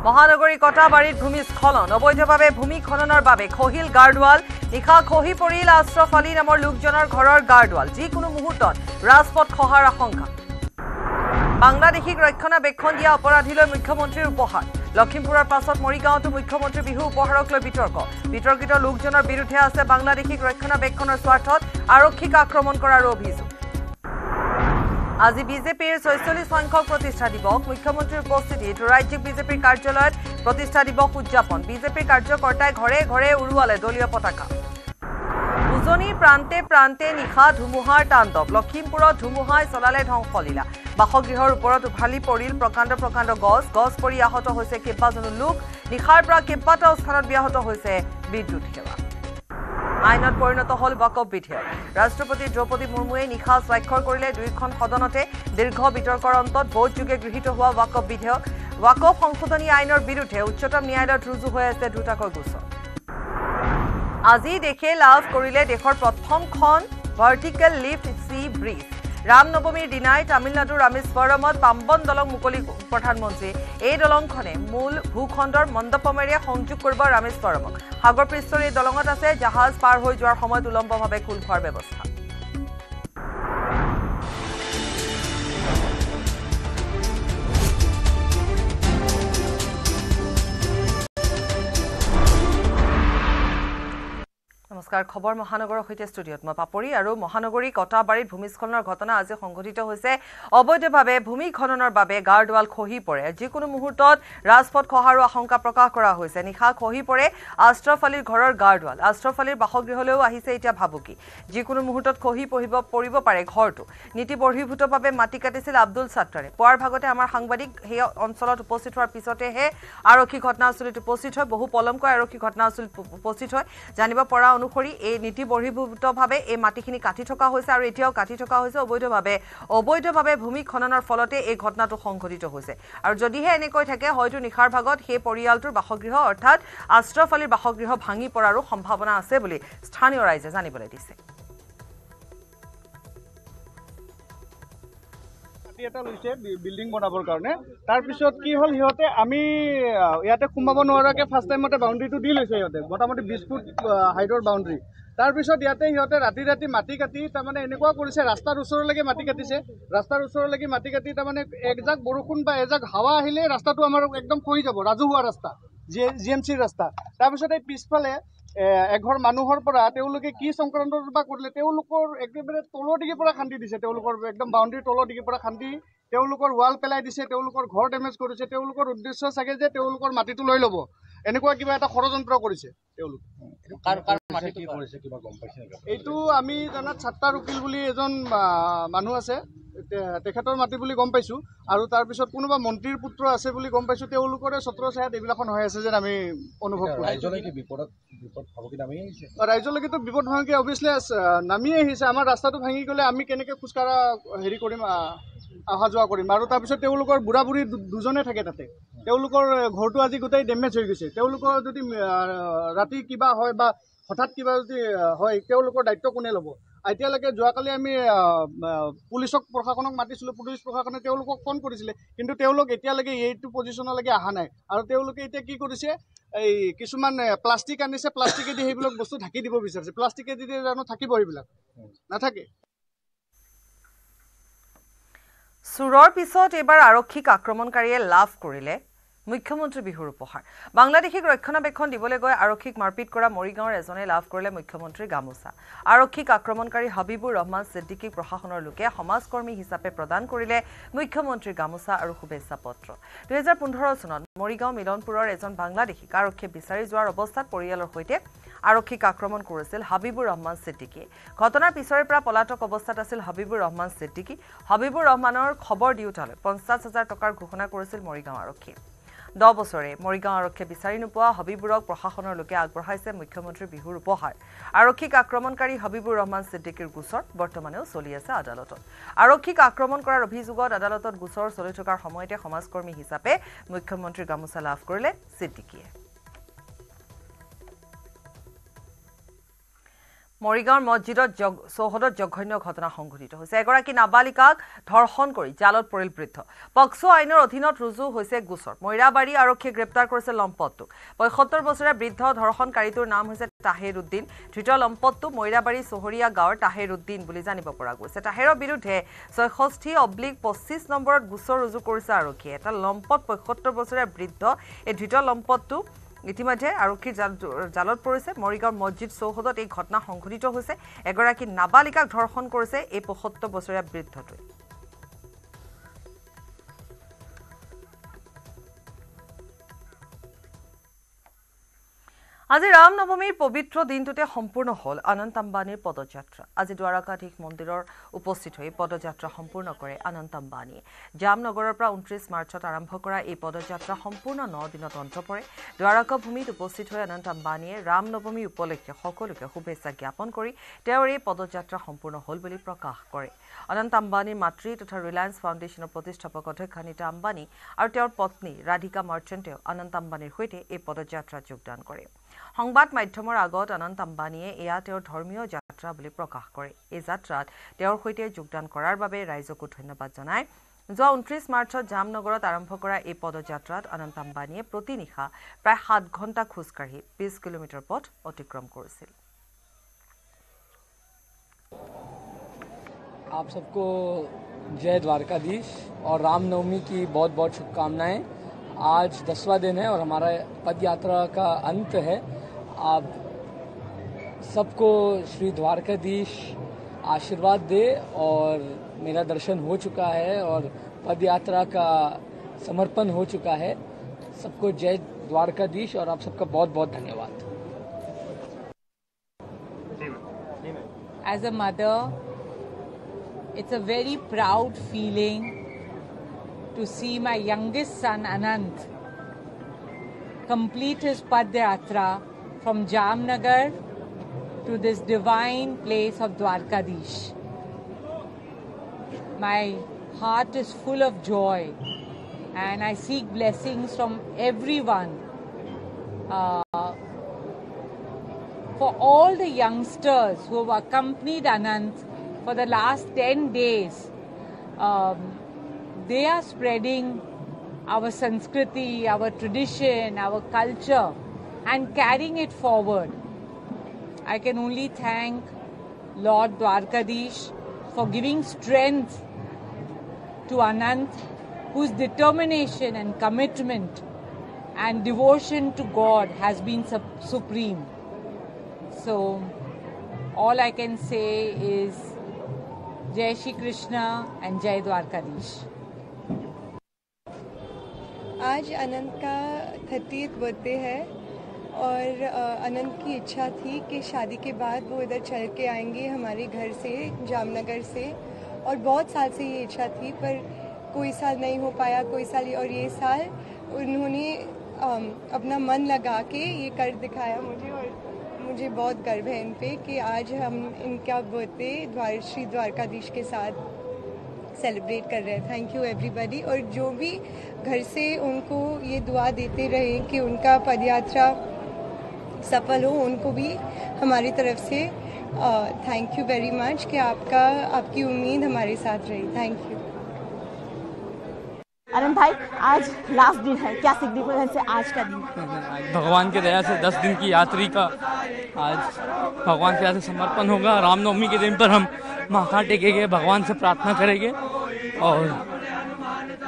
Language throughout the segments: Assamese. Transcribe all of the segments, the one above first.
মহানগৰী কটাবাৰীত ভূমিস্খলন অবৈধভাৱে ভূমি খননৰ বাবে খহিল গাৰ্ডৱাল নিশা খহি পৰিল আশ্ৰফ আলী নামৰ লোকজনৰ ঘৰৰ গাৰ্ডৱাল যিকোনো মুহূৰ্তত ৰাজপথ খহাৰ আশংকা বাংলাদেশীক ৰক্ষণাবেক্ষণ দিয়া অপৰাধীলৈ মুখ্যমন্ত্ৰীৰ উপহাৰ লখিমপুৰৰ পাছত মৰিগাঁৱতো মুখ্যমন্ত্ৰী বিহু উপহাৰক লৈ বিতৰ্কিত লোকজনৰ বিৰুদ্ধে আছে বাংলাদেশীক ৰক্ষণাবেক্ষণৰ স্বাৰ্থত আৰক্ষীক আক্ৰমণ কৰাৰ অভিযোগ আজি বিজেপিৰ ৪৬ সংখ্যক প্ৰতিষ্ঠা দিৱস মুখ্যমন্ত্ৰীৰ উপস্থিতিত ৰাজ্যিক বিজেপিৰ কাৰ্যালয়ত প্ৰতিষ্ঠা দিৱস উদযাপন বিজেপিৰ কাৰ্যকৰ্তাই ঘৰে ঘৰে উৰুৱালে দলীয় পতাকা উজনিৰ প্ৰান্তে প্ৰান্তে নিশা ধুমুহাৰ তাণ্ডৱ লখিমপুৰত ধুমুহাই চলালে ধ্বংসলীলা বাসগৃহৰ ওপৰত উভালি পৰিল প্ৰকাণ্ড গছ পৰি আহত হৈছে কেইবাজনো লোক নিশাৰ পৰা কেইবাটাও স্থানত ব্যাহত হৈছে বিদ্যুৎ সেৱা আইনত পৰিণত হল ৱাকফ বিধেয়ক ৰাষ্ট্ৰপতি দ্ৰৌপদী মুৰ্মুৱে নিশা স্বাক্ষৰ কৰিলে দুইখন সদনতে দীৰ্ঘ বিতৰ্কৰ অন্তত ভোটযোগে গৃহীত হোৱা ৱাকফ বিধেয়ক ৱাকফ সংশোধনী আইনৰ বিৰুদ্ধে উচ্চতম ন্যায়ালয়ত ৰুজু হৈ আছে দুটাকৈ গোচৰ আজি দেশে লাভ কৰিলে দেশৰ প্ৰথমখন ভাৰ্টিকেল লিফ্ট সি ব্ৰিজ ৰাম নৱমীৰ দিনাই তামিলনাডুৰ ৰামেশ্বৰমত পাম্বন দলং মুকলি প্ৰধানমন্ত্ৰী এই দলংখনে মূল ভূখণ্ডৰ মণ্ডপমেৰে সংযোগ কৰিব ৰামেশ্বৰমক সাগৰ পৃষ্ঠৰ এই দলঙত আছে জাহাজ পাৰ হৈ যোৱাৰ সময়ত উলম্বভাৱে খোল খোৱাৰ ব্যৱস্থা নমস্কাৰ খবৰ মহানগৰৰ হৈতে ষ্টুডিঅত মই পাপৰি আৰু মহানগৰী কটাবাৰীত ভূমিস্খলনৰ ঘটনা আজি সংঘটিত হৈছে অবৈধভাৱে ভূমি খননৰ বাবে গাৰ্ডৱাল খহি পৰে যিকোনো মুহূৰ্তত ৰাজপথ খহাৰো আশংকা প্ৰকাশ কৰা হৈছে নিশা খহি পৰে আশ্ৰফ আলীৰ ঘৰৰ গাৰ্ডৱাল আশ্ৰফ আলীৰ বাসগৃহলৈও আহিছে এতিয়া ভাবুকি যিকোনো মুহূৰ্তত খহি পৰিব পাৰে ঘৰটো নীতি বৰ্হিভূতভাৱে মাটি কাটিছিল আব্দুল সাত্তাৰে পুৱাৰ ভাগতে আমাৰ সাংবাদিক সেই অঞ্চলত উপস্থিত হোৱাৰ পিছতেহে আৰক্ষী ঘটনাস্থলীত উপস্থিত হয় বহু পলমকৈ আৰক্ষী ঘটনাস্থলীত উপস্থিত হয় জানিব পৰা অনুসৰি এই নীতি বৰ্হিভূতভাৱে এই মাটিখিনি কাটি থকা হৈছে আৰু এতিয়াও কাটি থকা হৈছে অবৈধভাৱে ভূমি খননৰ ফলতে এই ঘটনাটো সংঘটিত হৈছে আৰু যদিহে এনেকৈ থাকে হয়তো নিশাৰ ভাগত সেই পৰিয়ালটোৰ বাসগৃহ অৰ্থাৎ আশ্ৰফ আলীৰ বাসগৃহ ভাঙি পৰাৰো সম্ভাৱনা আছে বুলি স্থানীয় ৰাইজে জানিবলৈ দিছে এটা লৈছে বিল্ডিং বনাবৰ কাৰণে তাৰ পিছত কি হল হিহতে আমি ইয়াতে সোমাব নোৱাৰাকে ফাৰ্স্ট টাইমতে বাউণ্ডাৰীটো দি লৈছে হিহতে মোটামুটি 20 ফুট হাইটৰ বাউণ্ডাৰী তাৰ পিছত ইয়াতে হিহতে ৰাতি মাটি কাটি তাৰমানে এনেকুৱা কৰিছে ৰাস্তাৰ ওচৰলৈকে মাটি কাটিছে ৰাস্তাৰ ওচৰলৈকে মাটি কাটি তাৰমানে একজাক বৰষুণ বা এজাক হাৱা আহিলে ৰাস্তাটো আমাৰ একদম খহি যাব ৰাজহুৱা ৰাস্তা জিএমচিৰ ৰাস্তা তাৰ পিছত এই পিছফালে এঘৰ মানুহৰ পৰা তেওঁলোকে কি সংক্ৰান্তত বা কৰিলে তেওঁলোকৰ একেবাৰে তলৰ দিগৰ পৰা খান্দি দিছে তেওঁলোকৰ একদম বাউণ্ডাৰী তলৰ দিগৰ পৰা খান্দি তেওঁলোকৰ ৱাল পেলাই দিছে তেওঁলোকৰ ঘৰ ডেমেজ কৰিছে তেওঁলোকৰ উদ্দেশ্য চাগে যে তেওঁলোকৰ মাটিটো লৈ ল'ব এনেকুৱা কিবা এটা ষড়যন্ত্ৰ কৰিছে তেওঁলোক এইটো আমি জনাত ছাত্তাৰ উকিল বুলি এজন মানুহ আছে তেখেতৰ মাটি বুলি গম পাইছো আৰু তাৰ পিছত কোনোবা মন্ত্ৰীৰ পুত্ৰ আছে বুলি গম পাইছো তেওঁলোকৰে ছত্ৰ ছায়াত এইবিলাখন হৈ আছে যেন আমি অনুভৱ কৰোঁ ৰাইজলৈকেতো বিপদ ভাঙি অভিয়াছলি নামি আহিছে আমাৰ ৰাস্তাটো ভাঙি গ'লে আমি কেনেকৈ খোজকাঢ়া হেৰি কৰিম অহা যোৱা কৰিম আৰু তাৰপিছত তেওঁলোকৰ বুঢ়া বুঢ়ী দুজনে থাকে তাতে তেওঁলোকৰ ঘৰটো আজি গোটেই ডেমেজ হৈ গৈছে তেওঁলোকৰ যদি ৰাতি কিবা হয় বা হঠাৎ কিবা যদি হয় তেওঁলোকৰ দায়িত্ব কোনে ল'ব এতিয়ালৈকে যোৱাকালি আমি পুলিচক প্ৰশাসনক মাতিছিলোঁ পুলিচ প্ৰশাসনে তেওঁলোকক ফোন কৰিছিলে কিন্তু তেওঁলোক এতিয়ালৈকে এইটো পজিশ্যনলৈকে অহা নাই আৰু তেওঁলোকে এতিয়া কি কৰিছে এই কিছুমান প্লাষ্টিক আনিছে প্লাষ্টিকেদি সেইবিলাক বস্তু ঢাকি দিব বিচাৰিছে প্লাষ্টিকেদি জানো থাকিব সেইবিলাক নাথাকে চুৰৰ পিছত এবাৰ আৰক্ষীক আক্ৰমণকাৰীয়ে লাভ কৰিলে মুখ্যমন্ত্ৰী বিহুৰ উপহাৰ বাংলাদেশীক ৰক্ষণাবেক্ষণ দিবলৈ গৈ আৰক্ষীক মাৰপিট কৰা মৰিগাঁৱৰ এজনে লাভ কৰিলে মুখ্যমন্ত্ৰীৰ গামোচা আৰক্ষীক আক্ৰমণকাৰী হাবিবুৰ ৰহমান সিদ্দিকীক প্ৰশাসনৰ লোকে সমাজকৰ্মী হিচাপে প্ৰদান কৰিলে মুখ্যমন্ত্ৰীৰ গামোচা আৰু শুভেচ্ছা পত্ৰ 2015 চনত মৰিগাঁও মিলনপুৰৰ এজন বাংলাদেশীক আৰক্ষীয়ে বিচাৰি যোৱাৰ অৱস্থাত পৰিয়ালৰ সৈতে আৰক্ষীক আক্ৰমণ কৰিছিল হাবিবুৰ ৰহমান সিদ্দিকীয়ে ঘটনাৰ পিছৰে পৰা পলাতক অৱস্থাত আছিল হাবিবুৰ ৰহমান সিদ্দিকী হাবিবুৰ ৰহমানৰ খবৰ দিওঁতালৈ 50,000 টকাৰ ঘোষণা কৰিছিল মৰিগাঁও আৰক্ষীয়ে 10 বছৰে মৰিগাঁও আৰক্ষীয়ে বিচাৰি নোপোৱা হাবিবুৰক প্ৰশাসনৰ লোকে আগবঢ়াইছে মুখ্যমন্ত্ৰী বিহুৰ উপহাৰ আৰক্ষীক আক্ৰমণকাৰী হাবিবুৰ ৰহমান সিদ্দিকীৰ গোচৰ বৰ্তমানেও চলি আছে আদালতত আৰক্ষীক আক্ৰমণ কৰাৰ অভিযোগত আদালতত গোচৰ চলি থকাৰ সময়তে সমাজকৰ্মী হিচাপে মুখ্যমন্ত্ৰীৰ গামোচা লাভ কৰিলে সিদ্দিকীয়ে মৰিগাঁৱৰ মছজিদত চৌহদত জঘন্য ঘটনা সংঘটিত হৈছে। এগৰাকী নাবালিকাক ধৰ্ষণ কৰি জালত পৰিল বৃদ্ধ। পক্সো আইনৰ অধীনত ৰুজু হৈছে গোচৰ। মইৰাবাৰী আৰক্ষীয়ে গ্ৰেপ্তাৰ কৰিছে লম্পটটোক। ৭৫ বছৰীয়া বৃদ্ধ ধৰ্ষণকাৰীটোৰ নাম হৈছে তাহেৰ উদ্দিন। ধৃত লম্পটটো মইৰাবাৰী চহৰীয়া গাঁৱৰ তাহেৰ উদ্দিন বুলি জানিব পৰা গৈছে। তাহেৰৰ বিৰুদ্ধে ৬৬/২৫ নম্বৰত গোচৰ ৰুজু কৰিছে আৰক্ষীয়ে। এটা লম্পট ৭৫ বছৰীয়া বৃদ্ধ এই ধৃত লম্পটটো ইতিমধ্যে আৰক্ষীৰ জালত পৰিছে। মৰিগাঁৱৰ মছজিদ চৌহদত এই ঘটনা সংঘটিত হৈছে। এগৰাকী নাবালিকাক ধৰ্ষণ কৰিছে এই ৭৫ বছৰীয়া বৃদ্ধটোৱে। আজি ৰাম নৱমীৰ পবিত্ৰ দিনটোতে সম্পূৰ্ণ হ'ল অনন্ত আম্বানীৰ পদযাত্ৰা। আজি দ্বাৰকাধীশ মন্দিৰৰ উপস্থিত হৈ পদযাত্ৰা সম্পূৰ্ণ কৰে অনন্ত আম্বানীয়ে। জামনগৰৰ পৰা ২৯ মাৰ্চত আৰম্ভ কৰা এই পদযাত্ৰা সম্পূৰ্ণ ৯ দিনত অন্ত পৰে। দ্বাৰকা ভূমিত উপস্থিত হৈ অনন্ত আম্বানীয়ে ৰাম নৱমী উপলক্ষে সকলোকে শুভেচ্ছা জ্ঞাপন কৰি তেওঁৰ এই পদযাত্ৰা সম্পূৰ্ণ হ'ল বুলি প্ৰকাশ কৰে। অনন্ত আম্বানীৰ মাতৃ তথা ৰিলায়েন্স ফাউণ্ডেশ্যনৰ প্ৰতিষ্ঠাপক অধ্যক্ষ নীতা আম্বানী আৰু তেওঁৰ পত্নী ৰাধিকা মাৰ্চেণ্টেও অনন্ত আম্বানীৰ সৈতে এই পদযাত্ৰাত যোগদান কৰে। সংবাদ মাধ্যমৰ আগত অনন্ত আম্বানীয়ে এয়া তেওঁৰ ধৰ্মীয় যাত্ৰা বুলি প্ৰকাশ কৰে। এই যাত্ৰাত তেওঁৰ সৈতে যোগদান কৰাৰ বাবে ৰাইজকো ধন্যবাদ জনায়। যোৱা ২৯ মাৰ্চত জামনগৰত আৰম্ভ কৰা এই পদযাত্ৰাত অনন্ত আম্বানীয়ে প্ৰতি নিশা প্ৰায় ৭ ঘণ্টা খোজকাঢ়ি ২০ কিলোমিটাৰ পথ অতিক্ৰম কৰিছিল। आप सबको जय द्वारकाधीश और रामनवमी की बहुत बहुत शुभकामनाएं। आज 10वां दिन है और हमारा पद यात्रा का अंत है। आप सबको श्री द्वारकाधीश आशीर्वाद दे और मेरा दर्शन हो चुका है और पद यात्रा का समर्पण हो चुका है। सबको जय द्वारकाधीश और आप सबका बहुत बहुत धन्यवाद। As a mother, it's a very proud feeling to see my youngest son Anant complete his Padyatra from Jamnagar to this divine place of Dwarkadish. My heart is full of joy and I seek blessings from everyone. For all the youngsters who have accompanied Anant for the last 10 days, they are spreading our Sanskriti, our tradition, our culture and carrying it forward. I can only thank Lord Dwarkadish for giving strength to Anant, whose determination and commitment and devotion to God has been supreme. So all I can say is Jai Shri Krishna and Jai Dwarkadish. आज अनंत का 30th बर्थडे है और अनंत की इच्छा थी कि शादी के बाद वो इधर चल के आएंगे हमारे घर से, जामनगर से, और बहुत साल से ये इच्छा थी पर कोई साल नहीं हो पाया, कोई साल, और ये साल उन्होंने अपना मन लगा के ये कर दिखाया मुझे और मुझे बहुत गर्व है इन पे कि आज हम इनका बर्थडे श्री द्वारकाधीश के साथ सेलिब्रेट कर रहे हैं। Thank you everybody. और जो भी घर से उनको ये दुआ देते रहे कि उनका पदयात्रा सफल हो, उनको भी हमारी तरफ से थैंक यू वेरी मच कि आपकी उम्मीद हमारे साथ रही। Thank you. अनंत भाई, आज लास्ट दिन है, क्या सिग्निफिकेंस है आज का दिन? भगवान की दया से 10 दिन की यात्री का आज भगवान की दया से समर्पण होगा। रामनवमी के दिन पर हम माथा टेकेंगे, भगवान से प्रार्थना करेंगे और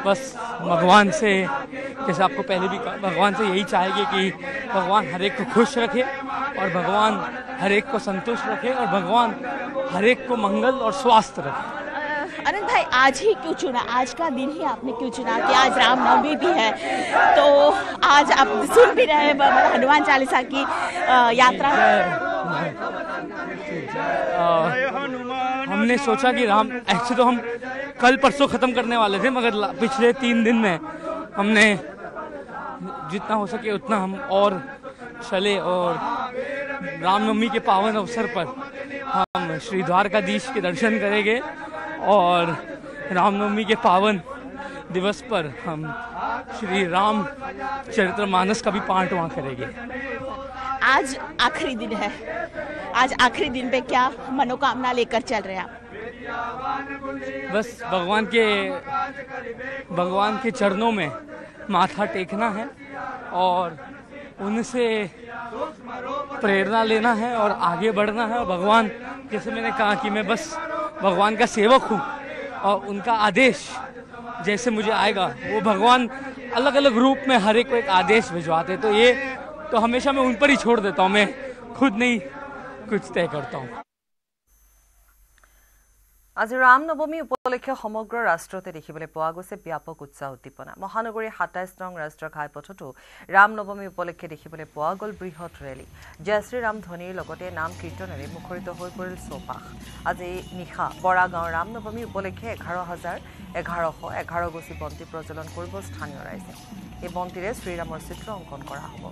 बस भगवान से, जैसे आपको पहले भी कहा, भगवान से यही चाहेंगे कि भगवान हर एक को खुश रखे और भगवान हर एक को संतुष्ट रखे और भगवान हर एक को मंगल और स्वास्थ्य रखे। अनंत भाई, आज ही क्यों चुना, आज का दिन ही आपने क्यों चुना कि आज रामनवमी भी है? तो आज आप सुन भी रहे हैं हनुमान चालीसा की यात्रा। हमने सोचा कि ऐसे तो हम कल परसों ख़त्म करने वाले थे, मगर पिछले 3 दिन में हमने जितना हो सके उतना हम और चले और रामनवमी के पावन अवसर पर हम श्री द्वारकाधीश के दर्शन करेंगे और रामनवमी के पावन दिवस पर हम श्री राम चरितमानस का भी पाठ वहाँ करेंगे। आज आखिरी दिन है, आज आखिरी दिन पे क्या मनोकामना लेकर चल रहे हैं आप? बस भगवान के चरणों में माथा टेकना है और उनसे प्रेरणा लेना है और आगे बढ़ना है। और भगवान, जैसे मैंने कहा कि मैं बस भगवान का सेवक हूँ और उनका आदेश जैसे मुझे आएगा, वो भगवान अलग अलग रूप में हर एक को एक आदेश भिजवाते, तो ये तो हमेशा मैं उन पर ही छोड़ देता हूँ, मैं खुद नहीं कुछ तय करता हूँ। আজি ৰামনৱমী উপলক্ষে সমগ্ৰ ৰাষ্ট্ৰতে দেখিবলৈ পোৱা গৈছে ব্যাপক উৎসাহ উদ্দীপনা। মহানগৰীৰ ২৭ নং ৰাষ্ট্ৰীয় ঘাইপথতো ৰামনৱমী উপলক্ষে দেখিবলৈ পোৱা গ'ল বৃহৎ ৰেলী। জয় শ্ৰীৰাম ধ্বনিৰ লগতে নাম কীৰ্তনেৰে মুখৰিত হৈ পৰিল চৌপাশ। আজি নিশা বৰাগাঁও ৰামনৱমী উপলক্ষে ১১,১১১ গছি বন্তি প্ৰজ্বলন কৰিব স্থানীয় ৰাইজে। এই বন্তিৰে শ্ৰীৰামৰ চিত্ৰ অংকন কৰা হ'ব।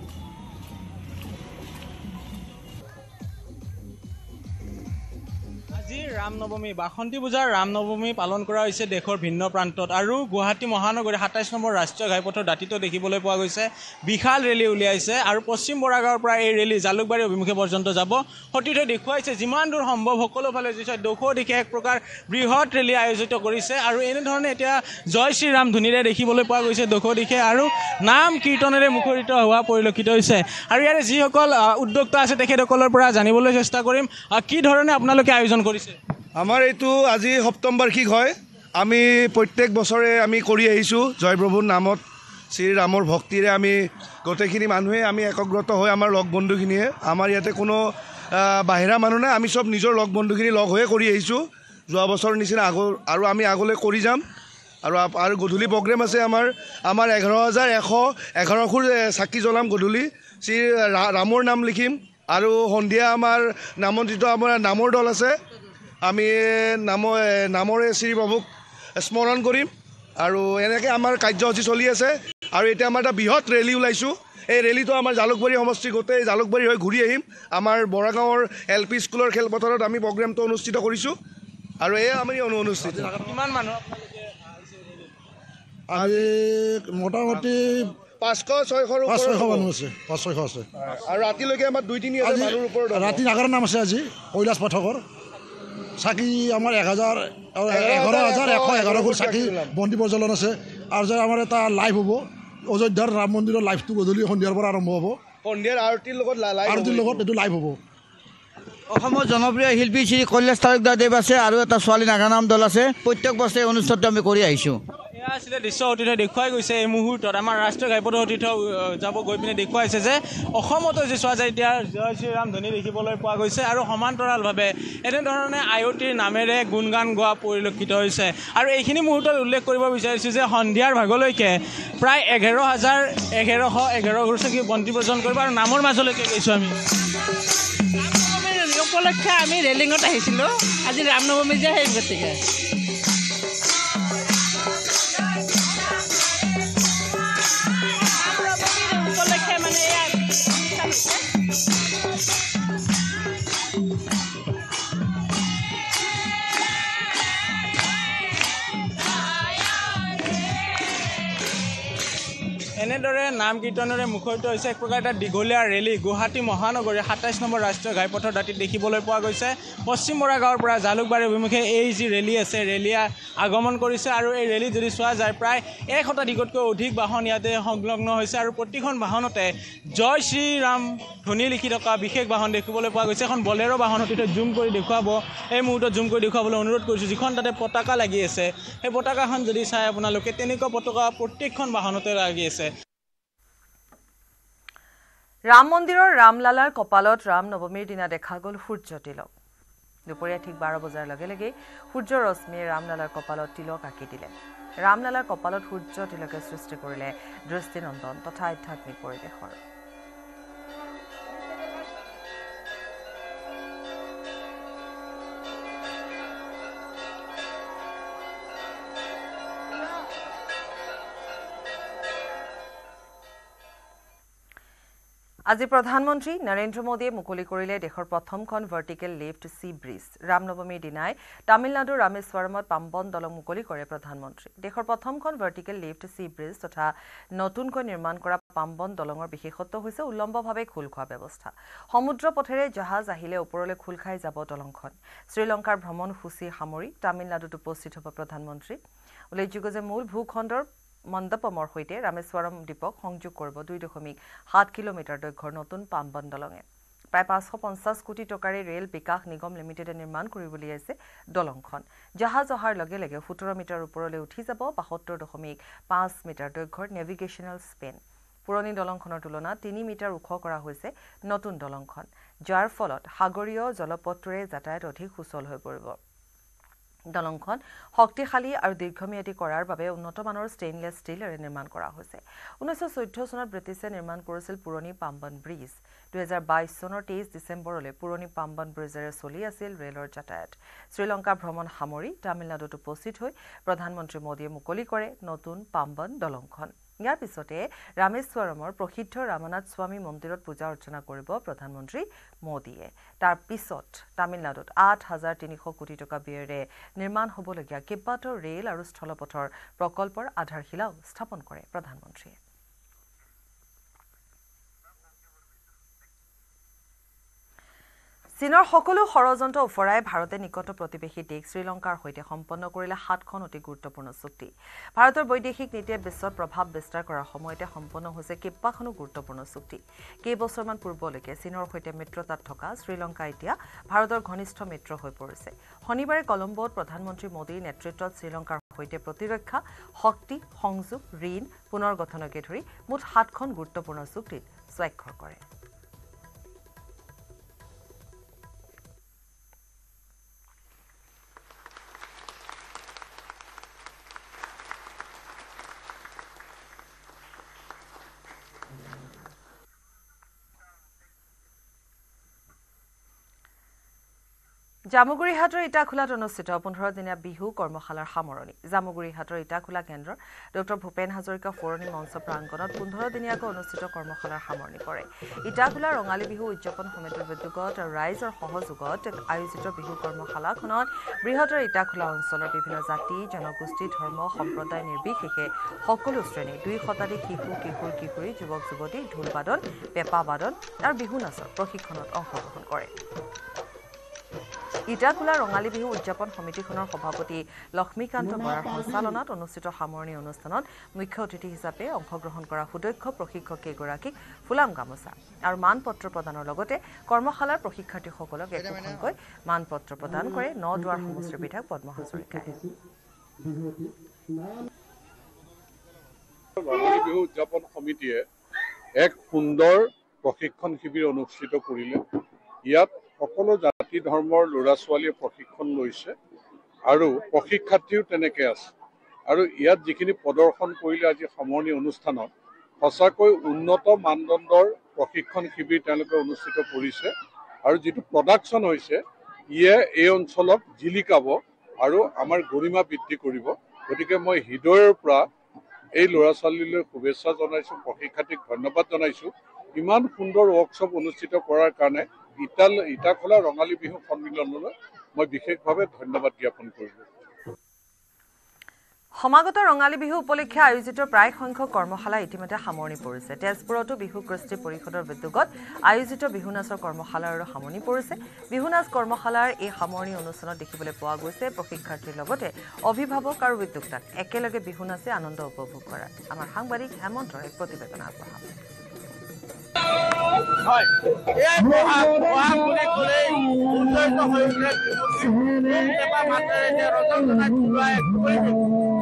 আজি ৰামনৱমী, বাসন্তী পূজাৰ ৰামনৱমী পালন কৰা হৈছে দেশৰ ভিন্ন প্ৰান্তত আৰু গুৱাহাটী মহানগৰীৰ ২৭ নম্বৰ ৰাষ্ট্ৰীয় ঘাইপথৰ দাঁতিতো দেখিবলৈ পোৱা গৈছে বিশাল ৰেলী উলিয়াইছে আৰু পশ্চিম বৰাগাঁৱৰ পৰা এই ৰেলী জালুকবাৰী অভিমুখে পৰ্যন্ত যাব। সতীৰ্থই দেখুৱাইছে যিমান দূৰ সম্ভৱ সকলোফালে দোষো দিশে এক প্ৰকাৰ বৃহৎ ৰেলী আয়োজিত কৰিছে আৰু এনেধৰণে এতিয়া জয় শ্ৰীৰাম ধ্বনিৰে দেখিবলৈ পোৱা গৈছে দোষো দিশে আৰু নাম কীৰ্তনেৰে মুখৰিত হোৱা পৰিলক্ষিত হৈছে। আৰু ইয়াৰে যিসকল উদ্যোক্তা আছে তেখেতসকলৰ পৰা জানিবলৈ চেষ্টা কৰিম কি ধৰণে আপোনালোকে আয়োজন কৰিছে। আমাৰ এইটো আজি সপ্তম বাৰ্ষিক হয়। আমি প্ৰত্যেক বছৰে আমি কৰি আহিছোঁ জয়প্ৰভুৰ নামত শ্ৰীৰামৰ ভক্তিৰে আমি গোটেইখিনি মানুহে আমি একগ্ৰত হৈ আমাৰ লগ বন্ধুখিনিয়ে, আমাৰ ইয়াতে কোনো বাহিৰা মানুহ নাই, আমি চব নিজৰ লগ বন্ধুখিনি লগ হৈয়ে কৰি আহিছোঁ যোৱা বছৰৰ নিচিনা আৰু আমি আগলৈ কৰি যাম। আৰু গধূলি প্ৰগ্ৰেম আছে আমাৰ 11,111 খুৰ চাকি জ্বলাম গধূলি, শ্ৰী ৰামৰ নাম লিখিম আৰু সন্ধিয়া আমাৰ নামন্ত্ৰিত আমাৰ নামৰ দল আছে, আমি নামৰে শ্ৰী প্ৰভুক স্মৰণ কৰিম আৰু এনেকৈ আমাৰ কাৰ্যসূচী চলি আছে। আৰু এতিয়া আমাৰ এটা বৃহৎ ৰেলী ওলাইছোঁ, এই ৰেলীটো আমাৰ জালুকবাৰী সমষ্টি গোটেই জালুকবাৰী হৈ ঘূৰি আহিম। আমাৰ বৰাগাঁৱৰ LP স্কুলৰ খেলপথাৰত আমি প্ৰগ্ৰেমটো অনুষ্ঠিত কৰিছোঁ আৰু এয়া আমি অনুষ্ঠিত। কিমান মানুহ আজি মোটামুটি 500-600 মানুহ আছে, 500-600 আছে আৰু ৰাতিলৈকে আমাৰ 2-3 হাজাৰ মানুহৰ ওপৰত ৰাতি নাগাৰা নাম আছে। আজি কৈলাশ পাঠকৰ চাকি আমাৰ 11,111 চাকি বন্তি প্ৰজ্বলন আছে। আৰু যে আমাৰ এটা লাইভ হ'ব অযোধ্যাৰ ৰাম মন্দিৰৰ লাইভটো গধূলি সন্ধিয়াৰ পৰা আৰম্ভ হ'ব, সন্ধিয়াৰ আৰতিৰ লগত এইটো লাইভ হ'ব। অসমৰ জনপ্ৰিয় শিল্পী শ্ৰী কৈলাশ তালুকদাৰদেৱ আছে আৰু এটা ছোৱালী নাগানাম দল আছে। প্ৰত্যেক বছৰে এই অনুষ্ঠানটো আমি কৰি আহিছোঁ। এয়া আছিলে দৃশ্য অতিথিয়ে দেখুৱাই গৈছে এই মুহূৰ্তত আমাৰ ৰাষ্ট্ৰীয় ঘাইপথৰ অতিথি যাব গৈ পিনে দেখুৱাইছে যে অসমতো যি চোৱা যায় এতিয়া জয় শ্ৰীৰাম ধ্বনি দেখিবলৈ পোৱা গৈছে আৰু সমান্তৰালভাৱে এনেধৰণে আয়তীৰ নামেৰে গুণগান গোৱা পৰিলক্ষিত হৈছে। আৰু এইখিনি মুহূৰ্তত উল্লেখ কৰিব বিচাৰিছোঁ যে সন্ধিয়াৰ ভাগলৈকে প্ৰায় 11,111 চাকি বন্তি প্ৰজ্বলন কৰিব আৰু নামৰ মাজলৈকে গৈছোঁ। আমি উপলক্ষে আমি ৰেলিঙত আহিছিলোঁ, আজি ৰামনৱমী যে সেই গতিকে এনেদৰে নাম কীৰ্তনেৰে মুখৰিত হৈছে এক প্ৰকাৰ এটা দীঘলীয়া ৰেলী গুৱাহাটী মহানগৰীৰ ২৭ নম্বৰ ৰাষ্ট্ৰীয় ঘাইপথৰ দাঁতিত দেখিবলৈ পোৱা গৈছে। পশ্চিম বৰাগাঁৱৰ পৰা জালুকবাৰী অভিমুখে এই যি ৰেলী আছে ৰেলীয়ে আগমন কৰিছে আৰু এই ৰেলী যদি চোৱা যায় প্ৰায় ১ শতাধিকতকৈ অধিক বাহন ইয়াতে সংলগ্ন হৈছে আৰু প্ৰতিখন বাহনতে জয় শ্ৰীৰাম ধ্বনি লিখি থকা বিশেষ বাহন দেখিবলৈ পোৱা গৈছে। এখন বলেৰো বাহন অতিথিয়ে জুম কৰি দেখুৱাব, এই মুহূৰ্তত জুম কৰি দেখুৱাবলৈ অনুৰোধ কৰিছোঁ। যিখন তাতে পতাকা লাগি আছে সেই পতাকাখন যদি চাই আপোনালোকে তেনেকুৱা পতাকা প্ৰত্যেকখন বাহনতে লাগি আছে। ৰাম মন্দিৰৰ ৰামলালাৰ কপালত ৰাম নৱমীৰ দিনা দেখা গ'ল সূৰ্য তিলক। দুপৰীয়া ঠিক 12 বজাৰ লগে লগে সূৰ্য ৰশ্মিয়ে ৰামলালাৰ কপালত তিলক আঁকি দিলে। ৰামলালাৰ কপালত সূৰ্য তিলকে সৃষ্টি কৰিলে দৃষ্টিনন্দন তথা আধ্যাত্মিক পৰিৱেশৰ। আজি প্ৰধানমন্ত্ৰী নৰেন্দ্ৰ মোদীয়ে মুকলি কৰিলে দেশৰ প্ৰথমখন ভাৰ্টিকেল লিফ্ট চি ব্ৰিজ। ৰামনৱমীৰ দিনাই তামিলনাডুৰ ৰামেশ্বৰমত পাম্বন দলং মুকলি কৰে প্ৰধানমন্ত্ৰী। দেশৰ প্ৰথমখন ভাৰ্টিকেল লিফ্ট চি ব্ৰিজ তথা নতুনকৈ নিৰ্মাণ কৰা পাম্বন দলঙৰ বিশেষত্ব হৈছে উলম্বভাৱে খোল খোৱা ব্যৱস্থা সমুদ্ৰ পথেৰে জাহাজ আহিলে ওপৰলৈ খোল খাই যাব দলংখন শ্ৰীলংকাৰ ভ্ৰমণ সূচী সামৰি তামিলনাডুত উপস্থিত হ'ব প্ৰধানমন্ত্ৰী উল্লেখযোগ্য যে মূল ভূখণ্ডৰ মণ্ডপমৰ সৈতে ৰামেশ্বৰম দ্বীপক সংযোগ কৰিব 2.7 কিলোমিটাৰ দৈৰ্ঘ্যৰ নতুন পাম্বন দলঙে প্ৰায় 550 কোটি টকাৰে ৰেল বিকাশ নিগম লিমিটেডে নিৰ্মাণ কৰিব বুলি আছে দলংখন জাহাজ অহাৰ লগে লগে 17 মিটাৰ ওপৰলৈ উঠি যাব 72.5 মিটাৰ দৈৰ্ঘ্যৰ নেভিগেশ্যনেল স্পেন পুৰণি দলংখনৰ তুলনাত 3 মিটাৰ ওখ কৰা হৈছে নতুন দলংখন যাৰ ফলত সাগৰীয় জলপথৰে যাতায়াত অধিক সুচল হৈ পৰিব দলংখন শক্তিশালী আৰু দীৰ্ঘম্যাদী কৰাৰ বাবে উন্নতমানৰ ষ্টেইনলেছ ষ্টীলেৰে নিৰ্মাণ কৰা হৈছে 1914 চনত ব্ৰিটিছে নিৰ্মাণ কৰিছিল পুৰণি পাম্বন ব্ৰিজ 2022 চনৰ 23 ডিচেম্বৰলৈ পুৰণি পাম্বন ব্ৰিজেৰে চলি আছিল ৰেলৰ যাতায়াত শ্ৰীলংকা ভ্ৰমণ সামৰি তামিলনাডুত উপস্থিত হৈ প্ৰধানমন্ত্ৰী মোদীয়ে মুকলি কৰে নতুন পাম্বন দলংখন ইয়াৰ পিছতে ৰামেশ্বৰমৰ প্ৰসিদ্ধ ৰামনাথ স্বামী মন্দিৰত পূজা অৰ্চনা কৰিব প্ৰধানমন্ত্ৰী মোদীয়ে তাৰ পিছত তামিলনাডুত 8,300 কোটি টকা ব্যয়েৰে নিৰ্মাণ হ'বলগীয়া কেইবাটাও ৰেল আৰু স্থলপথৰ প্ৰকল্পৰ আধাৰশিলাও স্থাপন কৰে প্ৰধানমন্ত্ৰীয়ে চীনৰ সকলো ষড়যন্ত্ৰ উফৰাই ভাৰতে নিকট প্ৰতিবেশী দেশ শ্ৰীলংকাৰ সৈতে সম্পন্ন কৰিলে 7খন অতি গুৰুত্বপূৰ্ণ চুক্তি ভাৰতৰ বৈদেশিক নীতিয়ে বিশ্বত প্ৰভাৱ বিস্তাৰ কৰাৰ সময়তে সম্পন্ন হৈছে কেইবাখনো গুৰুত্বপূৰ্ণ চুক্তি কেইবছৰমান পূৰ্বলৈকে চীনৰ সৈতে মিত্ৰতাত থকা শ্ৰীলংকা এতিয়া ভাৰতৰ ঘনিষ্ঠ মিত্ৰ হৈ পৰিছে শনিবাৰে কলম্বোত প্ৰধানমন্ত্ৰী মোদীৰ নেতৃত্বত শ্ৰীলংকাৰ সৈতে প্ৰতিৰক্ষা শক্তি সংযোগ ঋণ পুনৰ গঠনকে ধৰি মুঠ 7খন গুৰুত্বপূৰ্ণ চুক্তিত স্বাক্ষৰ কৰে জামুগুৰিহাটৰ ইটাখোলাত অনুষ্ঠিত 15-দিনীয়া বিহু কৰ্মশালাৰ সামৰণি জামুগুৰিহাটৰ ইটাখোলা কেন্দ্ৰৰ ডক্টৰ ভূপেন হাজৰিকা ফৰণী মঞ্চ প্ৰাংগণত 15-দিনীয়াকৈ অনুষ্ঠিত কৰ্মশালাৰ সামৰণি কৰে ইটাখোলা ৰঙালী বিহু উদযাপন সমিতিৰ উদ্যোগত আৰু ৰাইজৰ সহযোগত আয়োজিত বিহু কৰ্মশালাখনত বৃহত্তৰ ইটাখোলা অঞ্চলৰ বিভিন্ন জাতি জনগোষ্ঠী ধৰ্ম সম্প্ৰদায় নিৰ্বিশেষে সকলো শ্ৰেণী 2 শতাধিক শিশু কিশোৰ কিশোৰী যুৱক যুৱতী ঢোল বাদন পেঁপা বাদন আৰু বিহু নাচৰ প্ৰশিক্ষণত অংশগ্ৰহণ কৰে ইটাখোলা ৰঙালী বিহু উদযাপন সমিতিখনৰ সভাপতি লক্ষ্মীকান্ত বৰাৰ সঞ্চালনাত অনুষ্ঠিত সামৰণি অনুষ্ঠানত মুখ্য অতিথি হিচাপে অংশগ্ৰহণ কৰা সুদক্ষ প্ৰশিক্ষক কেইগৰাকীক ফুলাম গামোচা আৰু মানপত্ৰ প্ৰদানৰ লগতে কৰ্মশালাৰ প্ৰশিক্ষাৰ্থীসকলক একোখনকৈ মানপত্ৰ প্ৰদান কৰে নদুৱাৰ সমষ্টিৰ বিধায়ক পদ্ম হাজৰিকাই ৰঙালী বিহু উদযাপন সমিতিয়ে এক সুন্দৰ প্ৰশিক্ষণ শিবিৰ অনুষ্ঠিত কৰিলে ইয়াত সকলো জাতি ধৰ্মৰ ল'ৰা ছোৱালীয়ে প্ৰশিক্ষণ লৈছে আৰু প্ৰশিক্ষাৰ্থীও তেনেকৈ আছে আৰু ইয়াত যিখিনি প্ৰদৰ্শন কৰিলে আজি সামৰণি অনুষ্ঠানত সঁচাকৈ উন্নত মানদণ্ডৰ প্ৰশিক্ষণ শিবিৰ তেওঁলোকে অনুষ্ঠিত কৰিছে আৰু যিটো প্ৰডাকশ্যন হৈছে ইয়ে এই অঞ্চলক জিলিকাব আৰু আমাৰ গৰিমা বৃদ্ধি কৰিব গতিকে মই হৃদয়ৰ পৰা এই ল'ৰা ছোৱালীলৈ শুভেচ্ছা জনাইছোঁ প্ৰশিক্ষাৰ্থীক ধন্যবাদ জনাইছোঁ ইমান সুন্দৰ ৱৰ্কশ্বপ অনুষ্ঠিত কৰাৰ কাৰণে ইটাখোলা ৰঙালী বিহু সন্মিলনলৈ মই বিশেষভাৱে ধন্যবাদ জ্ঞাপন কৰিলোঁ সমাগত ৰঙালী বিহু উপলক্ষে আয়োজিত প্ৰায় সংখ্যক কৰ্মশালা ইতিমধ্যে সামৰণি পৰিছে তেজপুৰতো বিহু কৃষ্টি পৰিষদৰ উদ্যোগত আয়োজিত বিহু নাচৰ কৰ্মশালাৰো সামৰণি পৰিছে বিহু নাচ কৰ্মশালাৰ এই সামৰণি অনুষ্ঠানত দেখিবলৈ পোৱা গৈছে প্ৰশিক্ষাৰ্থীৰ লগতে অভিভাৱক আৰু উদ্যোক্তাক একেলগে বিহু নাচি আনন্দ উপভোগ কৰা আমাৰ সাংবাদিক হেমন্তৰ এক প্ৰতিবেদন আগবঢ়াব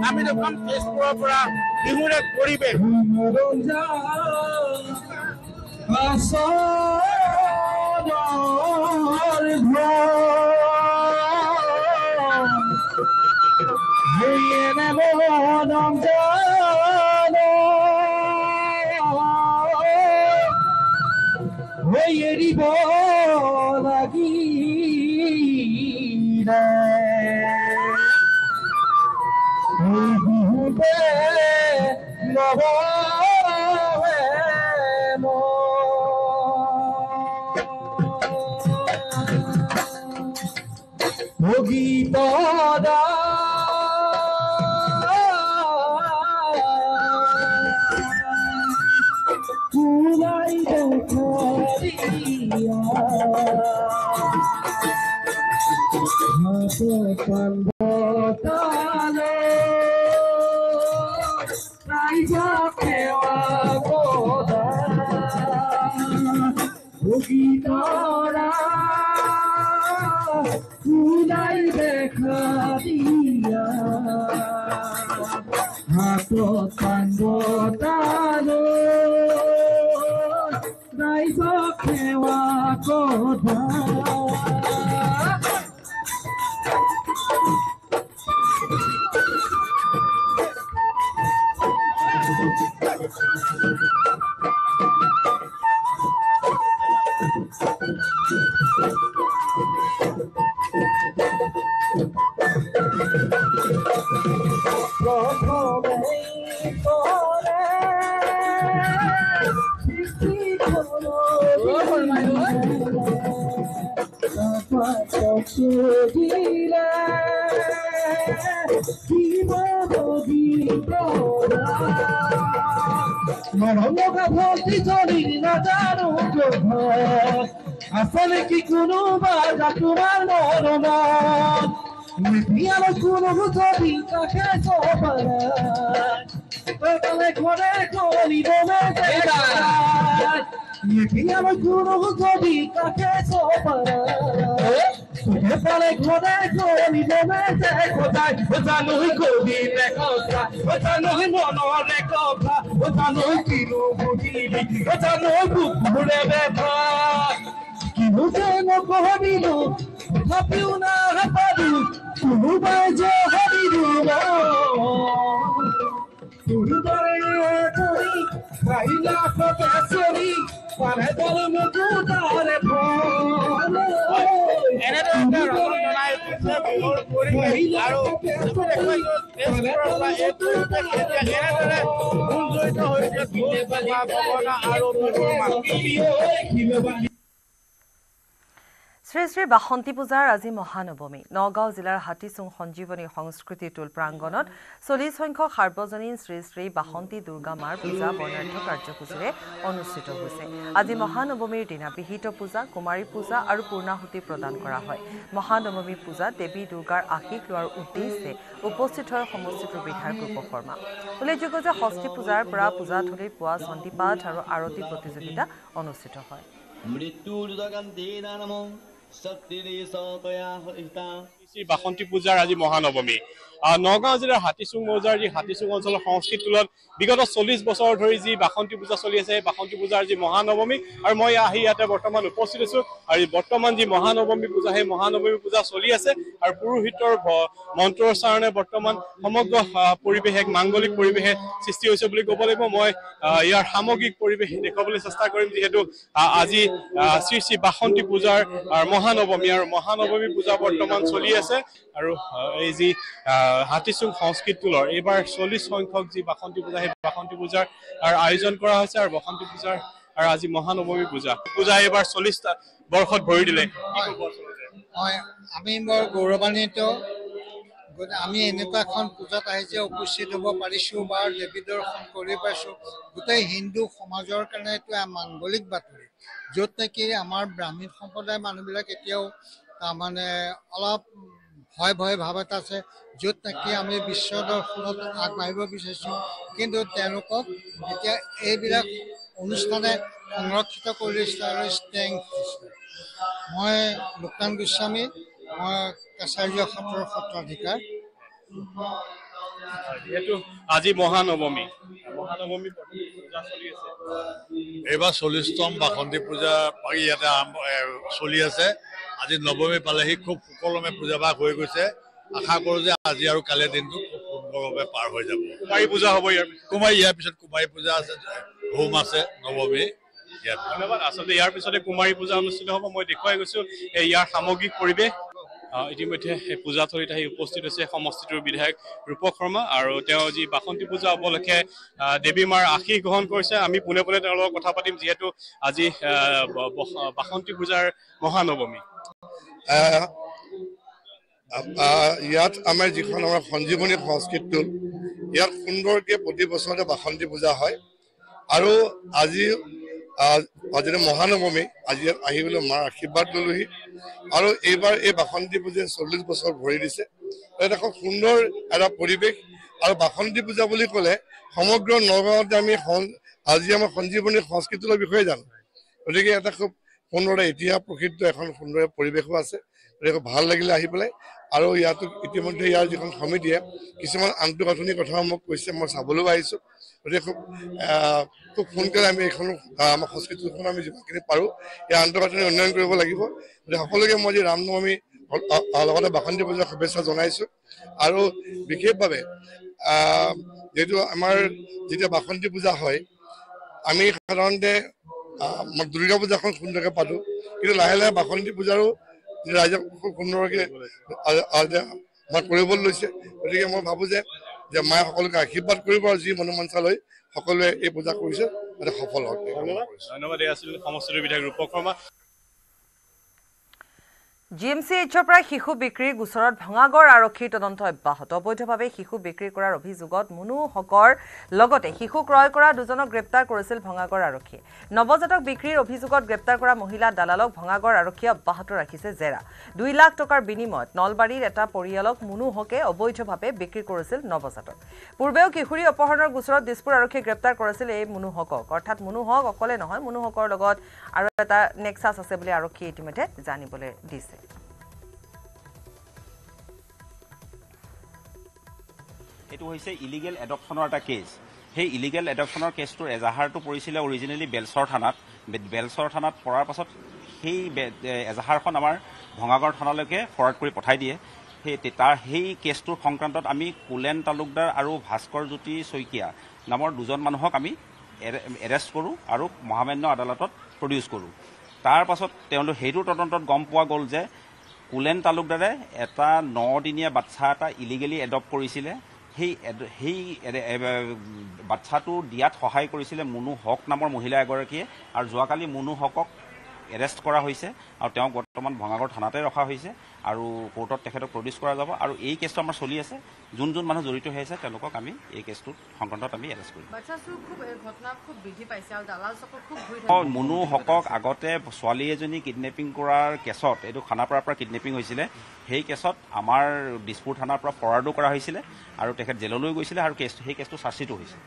আমি দেখোন তেজপুৰৰ পৰা বিহুৰ এক পৰিৱেশ এৰিব লাগিলে বিহুতে নবয়ে ভগীত আসলে কি কোনো বাজা তোমার মরমান মিয়ালো কোনো যদি কাছে সোপারা তোলে করে কলি দমে দেয়া মিয়ালো কোনো যদি কাছে সোপারা তোলে করে কলি দমে দেয়া কোথায় জানোই কবি লেখা জানোই মনরে কথা জানোই কিনো বুঝিবি জানোই বুকুরে ব্যথা Usemo kohadilu, hapiuna hapadu, ubaje hadilu. Udare tori, kaila kopasori, pare dalam kudare phone. Ene to ramon banai bor pori aro eskorla etu ene dore unjoito hoye dile baba bana aro normal. Shri Shri বাসন্তী পূজাৰ আজি মহানৱমী নগাঁও জিলাৰ হাতীচুং সঞ্জীৱনী সংস্কৃতি টোল প্ৰাংগণত 40 সংখ্যক সাৰ্বজনীন শ্ৰী শ্ৰী বাসন্তী দুৰ্গা মাৰ পূজা বৰ্ণাঢ্য কাৰ্যসূচীৰে অনুষ্ঠিত হৈছে আজি মহানৱমীৰ দিনা বিহিত পূজা কুমাৰী পূজা আৰু পূৰ্ণাহুতি প্ৰদান কৰা হয় মহানৱমী পূজা দেৱী দুৰ্গাৰ আশীষ লোৱাৰ উদ্দেশ্যে উপস্থিত হয় সমষ্টিটোৰ বিধায়ক ৰূপ শৰ্মা উল্লেখযোগ্য যে ষষ্ঠী পূজাৰ পৰা পূজাথলীত পুৱা চণ্ডী পাঠ আৰু আৰতি প্ৰতিযোগিতা অনুষ্ঠিত হয় শ্ৰী বাসন্তী পূজাৰ আজি মহানৱমী নগাঁও জিলাৰ হাতীচুং মৌজাৰ যি হাতীচুং অঞ্চলৰ সংস্কৃতি টোলত বিগত 40 বছৰ ধৰি যি বাসন্তী পূজা চলি আছে বাসন্তী পূজাৰ যি মহানৱমী আৰু মই আহি ইয়াতে বৰ্তমান উপস্থিত আছো আৰু বৰ্তমান যি মহানৱমী পূজা সেই মহানৱমী পূজা চলি আছে আৰু পুৰোহিতৰ মন্ত্ৰোচ্চাৰণে বৰ্তমান সমগ্ৰ পৰিৱেশ এক মাংগলিক পৰিৱেশে সৃষ্টি হৈছে বুলি ক'ব লাগিব মই ইয়াৰ সামগ্ৰিক পৰিৱেশ দেখুৱাবলৈ চেষ্টা কৰিম যিহেতু আজি শ্ৰী শ্ৰী বাসন্তী পূজাৰ মহানৱমী আৰু মহানৱমী পূজা বৰ্তমান চলি আছে আৰু এই যি হাতীচুং সংস্কৃতি টোলৰ এইবাৰ 40 সংখ্যক যি বাসন্তী পূজা সেই বাসন্তী পূজাৰ আয়োজন কৰা হৈছে আৰু বাসন্তী পূজাৰ আৰু আজি মহানৱমী পূজা এইবাৰ 40 বৰ্ষত ভৰি দিলে আমি বৰ গৌৰৱান্বিত আমি এনেকুৱা এখন পূজাত আহিছে উপস্থিত হ'ব পাৰিছোঁ বা দেৱী দৰ্শন কৰি পাইছোঁ গোটেই হিন্দু সমাজৰ কাৰণে এইটো মাংগলিক বাতৰি য'ত নেকি আমাৰ ব্ৰাহ্মণ সম্প্ৰদায়ৰ মানুহবিলাক এতিয়াও তাৰমানে অলপ ভয় ভাৱ এটা আছে য'ত নেকি আমি বিশ্ব দৰ্শনত আগবাঢ়িব বিচাৰিছোঁ কিন্তু তেওঁলোকক এতিয়া এইবিলাক অনুষ্ঠানে সংৰক্ষিত কৰি আৰু ষ্ট্ৰেংথ দিছে মই লোকনাথ গোস্বামী মই কাছাৰী সত্ৰৰ সত্ৰাধিকাৰ যিহেতু আজি মহানৱমী পূজা চলি আছে এইবাৰ 40তম বাসন্তী পূজা ইয়াতে চলি আছে আজি নৱমী পালেহি খুব সুকলমে পূজা ভাগ হৈ গৈছে আশা কৰোঁ যে আজি আৰু কালিৰ দিনটো খুব সুন্দৰভাৱে পাৰ হৈ যাব কুমাৰী পূজা হ'ব ইয়াৰ পিছত কুমাৰী পূজা আছে হোম আছে নৱমী ধন্যবাদ আচলতে ইয়াৰ পিছতে কুমাৰী পূজা অনুষ্ঠিত হ'ব মই দেখুৱাই গৈছো ইয়াৰ সামগ্ৰিক পৰিৱেশ ইতিমধ্যে পূজাথলীত আহি উপস্থিত হৈছে সমষ্টিটোৰ বিধায়ক ৰূপক শৰ্মা আৰু তেওঁ যি বাসন্তী পূজা উপলক্ষে দেৱী মাৰ আশীষ গ্ৰহণ কৰিছে আমি পোনে পোনে তেওঁৰ লগত কথা পাতিম যিহেতু আজি বাসন্তী পূজাৰ মহানৱমী ইয়াত আমাৰ যিখন আমাৰ সঞ্জীৱনী সংস্কৃতি টোল ইয়াত সুন্দৰকৈ প্ৰতি বছৰতে বাসন্তী পূজা হয় আৰু আজি আজি মহানৱমী আজি ইয়াত আহি পেলাই মাৰ আশীৰ্বাদ ললোহি আৰু এইবাৰ এই বাসন্তী পূজাই 40 বছৰ ভৰি দিছে এটা খুব সুন্দৰ এটা পৰিৱেশ আৰু বাসন্তী পূজা বুলি ক'লে সমগ্ৰ নগাঁৱতে আমি আজি আমাৰ সঞ্জীৱনী সংস্কৃতিৰ বিষয়ে জানো গতিকে এটা খুব সুন্দৰ ইতিহাস প্ৰসিদ্ধ এখন সুন্দৰ পৰিৱেশো আছে গতিকে ভাল লাগিলে আহি পেলাই আৰু ইয়াতো ইতিমধ্যে ইয়াৰ যিখন সমিতিয়ে কিছুমান আন্তঃগাঁথনিৰ কথা মোক কৈছে মই চাবলৈও আহিছোঁ গতিকে খুব সোনকালে আমি এইখন আমাৰ সংস্কৃতিখন আমি যিমানখিনি পাৰোঁ ইয়াৰ আন্তঃগাঁথনি উন্নয়ন কৰিব লাগিব গতিকে সকলোকে মই আজি ৰামনৱমী লগতে বাসন্তী পূজাৰ শুভেচ্ছা জনাইছোঁ আৰু বিশেষভাৱে যিহেতু আমাৰ যেতিয়া বাসন্তী পূজা হয় আমি সাধাৰণতে দুৰ্গা পূজাখন সুন্দৰকৈ পাতোঁ কিন্তু লাহে লাহে বাসন্তী পূজাৰো ৰাইজক খুব সুন্দৰকৈ মই কৰিবলৈ লৈছে গতিকে মই ভাবোঁ যে মায়ে সকলোকে আশীৰ্বাদ কৰিব আৰু যি মনোমাঞ্চা লৈ সকলোৱে এই পূজা কৰিছে যাতে সফল হওক ধন্যবাদ এই আছিল সমষ্টিৰ বিধায়ক ৰূপক শৰ্মা GMCHৰ পৰা শিশু বিক্ৰীৰ গোচৰত ভঙাগড় আৰক্ষীৰ তদন্ত অব্যাহত অবৈধভাৱে শিশু বিক্ৰী কৰাৰ অভিযোগত মুনু হকৰ লগতে শিশু ক্ৰয় কৰা দুজনক গ্ৰেপ্তাৰ কৰিছিল ভঙাগড় আৰক্ষীয়ে নৱজাতক বিক্ৰীৰ অভিযোগত গ্ৰেপ্তাৰ কৰা মহিলা দালালক ভঙাগড় আৰক্ষীয়ে অব্যাহত ৰাখিছে জেৰা 2 লাখ টকাৰ বিনিময়ত নলবাৰীৰ এটা পৰিয়ালক মুনু হকে অবৈধভাৱে বিক্ৰী কৰিছিল নৱজাতক পূৰ্বেও কিশোৰী অপহৰণৰ গোচৰত দিছপুৰ আৰক্ষীয়ে গ্ৰেপ্তাৰ কৰিছিল এই মুনু হকক অৰ্থাৎ মুনু হক অকলে নহয় মুনু হকৰ লগত আৰু এটা নেক্সাছ আছে বুলি আৰক্ষীয়ে ইতিমধ্যে জানিবলৈ দিছে এটো হৈছে ইলিগেল এডপশনৰ এটা কেছ সেই ইলিগেল এডপশনৰ কেছটোৰ এজাহাৰটো পৰিছিলে অৰিজিনেলি বেলচৰ থানাত পৰাৰ পাছত সেই এজাহাৰখন আমাৰ ভঙাগড় থানালৈকে ফৰৱাৰ্ড কৰি পঠাই দিয়ে সেই কেছটোৰ সংক্ৰান্তত আমি কুলেন তালুকদাৰ আৰু ভাস্কৰ জ্যোতি শইকীয়া নামৰ দুজন মানুহক আমি এৰেষ্ট কৰোঁ আৰু মহামান্য আদালতত প্ৰডিউচ কৰোঁ তাৰ পাছত তেওঁলোক সেইটোৰ তদন্তত গম পোৱা গ'ল যে কুলেন তালুকদাৰে এটা 9 দিনীয়া বাচ্চা এটা ইলিগেলি এডপ্ট কৰিছিলে সেই বাচ্চাটো দিয়াত সহায় কৰিছিলে মুনু হক নামৰ মহিলা এগৰাকীয়ে আৰু যোৱাকালি মুনু হকক এৰেষ্ট কৰা হৈছে আৰু তেওঁক বৰ্তমান ভঙাগড় থানাতে ৰখা হৈছে আৰু কোৰ্টত তেখেতক প্ৰডিউচ কৰা যাব আৰু এই কেছটো আমাৰ চলি আছে যোন মানুহ জড়িত হৈ আছে তেওঁলোকক আমি এই কেছটোত সংক্ৰান্তত আমি এৰেষ্ট কৰিম মুনু হকক আগতে ছোৱালী এজনী কিডনেপিং কৰাৰ কেছত এইটো খানাপাৰাৰ পৰা কিডনেপিং হৈছিলে সেই কেছত আমাৰ দিছপুৰ থানাৰ পৰা ফৰৱাৰ্ডো কৰা হৈছিলে আৰু তেখেত জেললৈ গৈছিলে আৰু সেই কেছটো চাৰ্জশ্বিটো হৈছে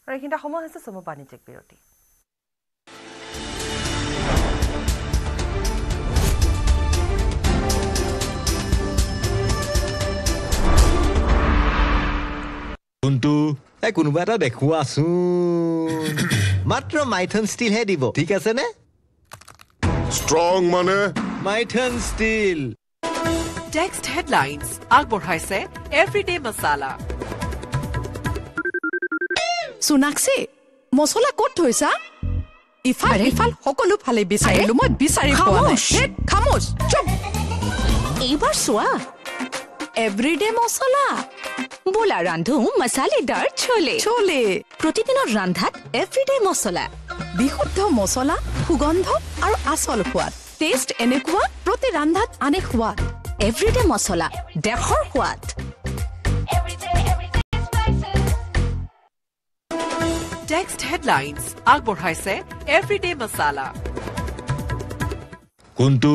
আৰু এইখিনিতে সময় হৈছে চমু বাণিজ্যিক বিৰতি কোনোবা এটা দেখুৱাচোন মাত্ৰ মাইথন ষ্টিলহে দিব ঠিক আছে নে ষ্ট্ৰং মানে মাইথন ষ্টিল টেক্সট হেডলাইনছ আগবঢ়াইছে এভৰিডে মছলা সোনাক্ষী মছলা ক'ত থৈছা ইফাল সকলো ফালে বিচাৰিলো মই বিচাৰি পোৱা নাই খামোছ চুপ এইবাৰ চোৱা এভৰিডে মছলা बोला रांधू मसालेदार छोले छोले प्रतिदिনৰ ৰান্ধাত এভৰিডে মছলা বিশুদ্ধ মছলা সুগন্ধ আৰু আসল সোৱাদ টেষ্ট এনেকুৱা প্ৰতি ৰান্ধাত আনে সোৱাদ এভৰিডে মছলা দেশৰ সোৱাদ টেক্সট হেডলাইনছ আগবঢ়াইছে এভৰিডে মছলা কোনটো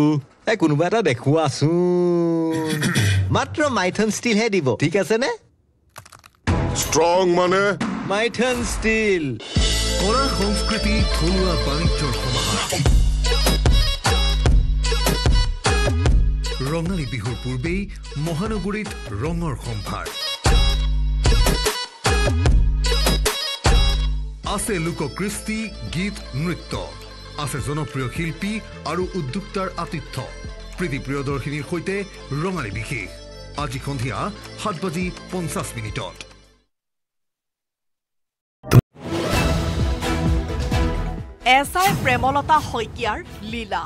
কোনোবা এটা দেখুৱাচোন মাত্ৰ মাইথন ষ্টিলহে দিব ঠিক আছে নে ষ্ট্ৰং মানে মাইথন ষ্টিল কলা সংস্কৃতি থলুৱা বাণিজ্যৰ সমাহাৰ ৰঙালী বিহুৰ পূৰ্বেই মহানগৰীত ৰঙৰ সম্ভাৰ আছে লোককৃষ্টি গীত নৃত্য আছে জনপ্ৰিয় শিল্পী আৰু উদ্যোক্তাৰ আতিথ্য প্ৰীতি প্ৰিয়দৰ্শিনীৰ সৈতে ৰঙালী বিশেষ আজি সন্ধিয়া 7:50 এছআই প্ৰেমলতা শইকীয়াৰ লীলা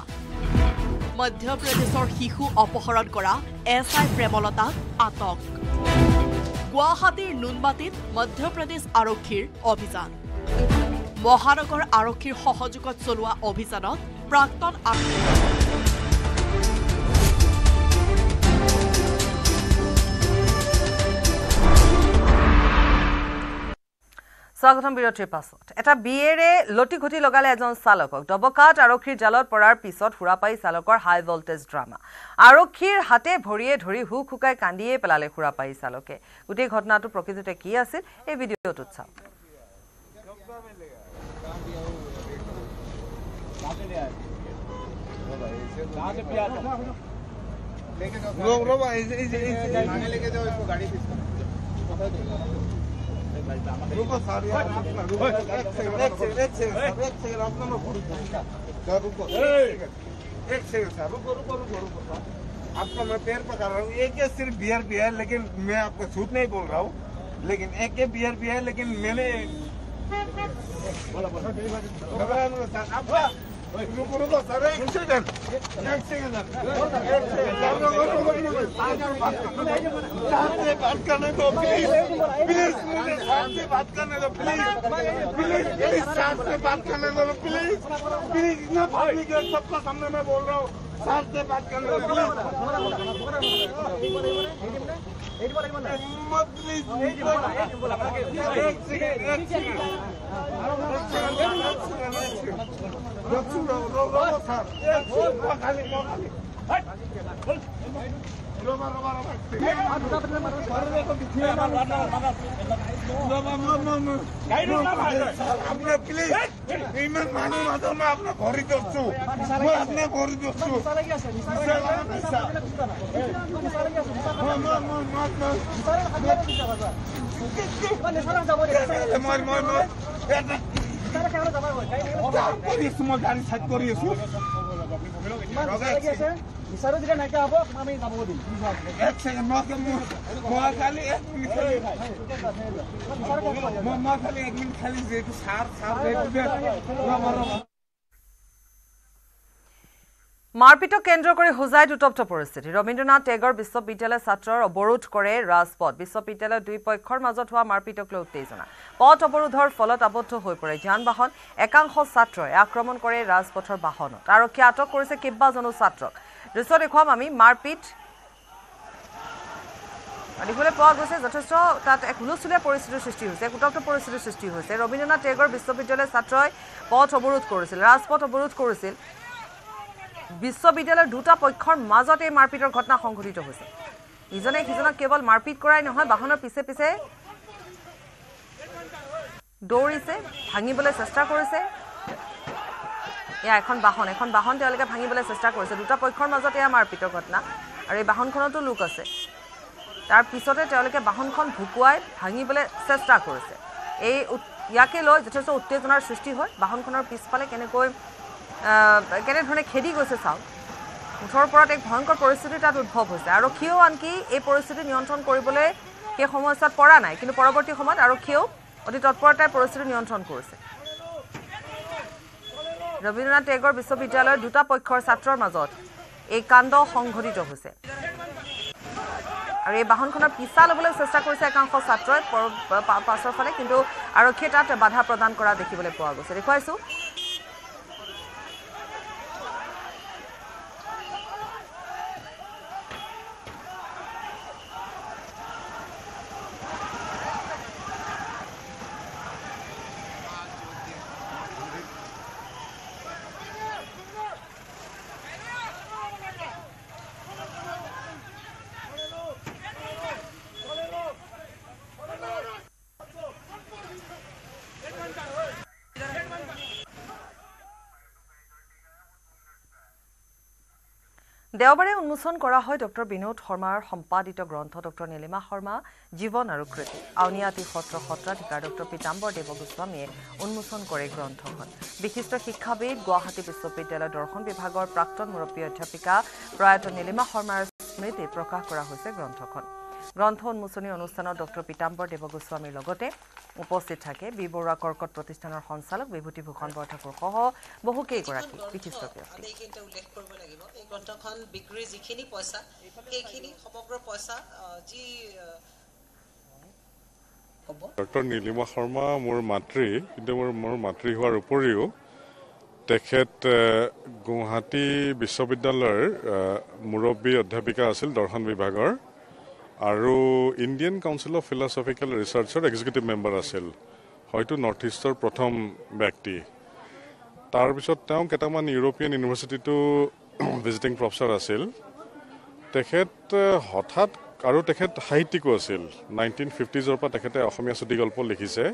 মধ্যপ্ৰদেশৰ শিশু অপহৰণ কৰা এছআই প্ৰেমলতাক আটক গুৱাহাটীৰ নুনমাটিত মধ্যপ্ৰদেশ আৰক্ষীৰ অভিযান মহানগৰ আৰক্ষীৰ সহযোগত চলোৱা অভিযানত প্ৰাক্তন স্বাগতম বিৰতিৰ পাছত এটা বিয়েৰে লটি ঘটি লগালে এজন চালকক ডবকাট আৰক্ষীৰ জালত পৰাৰ পিছত হুৰা পাই চালকৰ হাই ভল্টেজ ড্ৰামা আৰক্ষীৰ হাতে ভৰিয়ে ধৰি হুক হুকাই কান্দিয়ে পেলালে হুৰা পাই চালকে গোটেই ঘটনাটো প্ৰকৃততে কি আছিল এই ভিডিঅ'টোত চাওক रुको सर यार रुको एक सेकंड अपना सर रुको एक सेकंड सर रुको सर आपका मैं पैर पकड़ रहा हूँ एक सिर्फ बियर भी है लेकिन मैं आपको झूठ नहीं बोल रहा हूँ लेकिन एक बियर भी है लेकिन मैंने रुको सर एक सेकंड बात करने दो प्लीज मुझे साथ से बात करने दो प्लीज साथ से बात करने दो प्लीज इतना पब्लिक है सबका सामने मैं बोल रहा हूँ साथ से बात करने दो प्लीज মাৰপিটক কেন্দ্ৰ কৰি হুজাইত উত্তপ্ত পৰিস্থিতি ৰবীন্দ্ৰনাথ টেগৰ বিশ্ববিদ্যালয় ছাত্ৰৰ অৱৰোধ কৰে ৰাজপথ বিশ্ববিদ্যালয়ৰ দুই পক্ষৰ মাজত হোৱা মাৰপিটক লৈ উত্তেজনা পথ অৱৰোধৰ ফলত আবদ্ধ হৈ পৰে যান বাহন একাংশ ছাত্ৰই আক্ৰমণ কৰে ৰাজপথৰ বাহনত আৰক্ষী আটক কৰিছে কেইবাজনো ছাত্ৰক দৃশ্য দেখুৱাম আমি মাৰপিট দেখিবলৈ পোৱা গৈছে যথেষ্ট তাত এক হুলস্থুলীয়া পৰিস্থিতিৰ সৃষ্টি হৈছে এক উত্তপ্ত পৰিস্থিতিৰ সৃষ্টি হৈছে ৰবীন্দ্ৰনাথ টেগৰ বিশ্ববিদ্যালয়ৰ ছাত্ৰই পথ অৱৰোধ কৰিছিল ৰাজপথ অৱৰোধ কৰিছিল বিশ্ববিদ্যালয়ৰ দুটা পক্ষৰ মাজত এই মাৰপিটৰ ঘটনা সংঘটিত হৈছে ইজনে সিজনক কেৱল মাৰপিট কৰাই নহয় বাহনৰ পিছে পিছে দৌৰিছে ভাঙিবলৈ চেষ্টা কৰিছে এয়া এখন বাহন তেওঁলোকে ভাঙিবলৈ চেষ্টা কৰিছে দুটা পক্ষৰ মাজত এয়া মাৰপিটৰ ঘটনা আৰু এই বাহনখনতো লোক আছে তাৰ পিছতে তেওঁলোকে বাহনখন ভুকুৱাই ভাঙিবলৈ চেষ্টা কৰিছে এই ইয়াকে লৈ যথেষ্ট উত্তেজনাৰ সৃষ্টি হয় বাহনখনৰ পিছফালে কেনেধৰণে খেদি গৈছে চাওক মুঠৰ ওপৰত এক ভয়ংকৰ পৰিস্থিতি তাত উদ্ভৱ হৈছে আৰক্ষীয়েও আনকি এই পৰিস্থিতি নিয়ন্ত্ৰণ কৰিবলৈ সেই সমস্যাত পৰা নাই কিন্তু পৰৱৰ্তী সময়ত আৰক্ষীয়েও অতি তৎপৰতাৰে পৰিস্থিতি নিয়ন্ত্ৰণ কৰিছে ৰবীন্দ্ৰনাথ টেগৰ বিশ্ববিদ্যালয়ৰ দুটা পক্ষৰ ছাত্ৰৰ মাজত এই কাণ্ড সংঘটিত হৈছে আৰু এই বাহনখনৰ পিছা ল'বলৈ চেষ্টা কৰিছে একাংশ ছাত্ৰই পাছৰ ফালে কিন্তু আৰক্ষীয়ে তাত বাধা প্ৰদান কৰা দেখিবলৈ পোৱা গৈছে দেখুৱাইছো দেওবাৰে উন্মোচন কৰা হয় ডক্টৰ বিনোদ শৰ্মাৰ সম্পাদিত গ্ৰন্থ ডক্টৰ নীলিমা শৰ্মা জীৱন আৰু কৃতি আউনীআটী সত্ৰাধিকাৰ ডক্টৰ পীতাম্বৰ দেৱগোস্বামীয়ে উন্মোচন কৰে গ্ৰন্থখন বিশিষ্ট শিক্ষাবিদ গুৱাহাটী বিশ্ববিদ্যালয়ৰ দৰ্শন বিভাগৰ প্ৰাক্তন মুৰব্বী অধ্যাপিকা প্ৰয়াত নীলিমা শৰ্মাৰ স্মৃতিত প্ৰকাশ কৰা হৈছে গ্ৰন্থখন গ্ৰন্থ উন্মোচনী অনুষ্ঠানত ডক্টৰ পীতাম্বৰ দেৱগোস্বামীৰ লগতে উপস্থিত থাকে বি বৰুৱা কৰ্কট প্ৰতিষ্ঠানৰ সঞ্চালক বিভূতিভূষণ বৰঠাকুৰ সহ বহুকেইগৰাকী বিশিষ্ট ব্যক্তি এই গ্ৰন্থখন বিক্ৰী যিখিনি পইচা সেইখিনি সমগ্ৰ পইচা যি ডক্টৰ নীলিমা শৰ্মা মোৰ মাতৃ কিন্তু মোৰ মাতৃ হোৱাৰ উপৰিও তেখেত গুৱাহাটী বিশ্ববিদ্যালয়ৰ মুৰব্বী অধ্যাপিকা আছিল দৰ্শন বিভাগৰ আৰু ইণ্ডিয়ান কাউন্সিল অফ ফিলছফিকেল ৰিচাৰ্চৰ এক্সিকিউটিভ মেম্বাৰ আছিল হয়তো নৰ্থ ইষ্টৰ প্ৰথম ব্যক্তি তাৰপিছত তেওঁ কেইটামান ইউৰোপিয়ান ইউনিভাৰ্চিটিটো ভিজিটিং প্ৰফেচৰ আছিল তেখেত হঠাৎ আৰু তেখেত সাহিত্যিকো আছিল 1950s পৰা তেখেতে অসমীয়া চুটি গল্প লিখিছে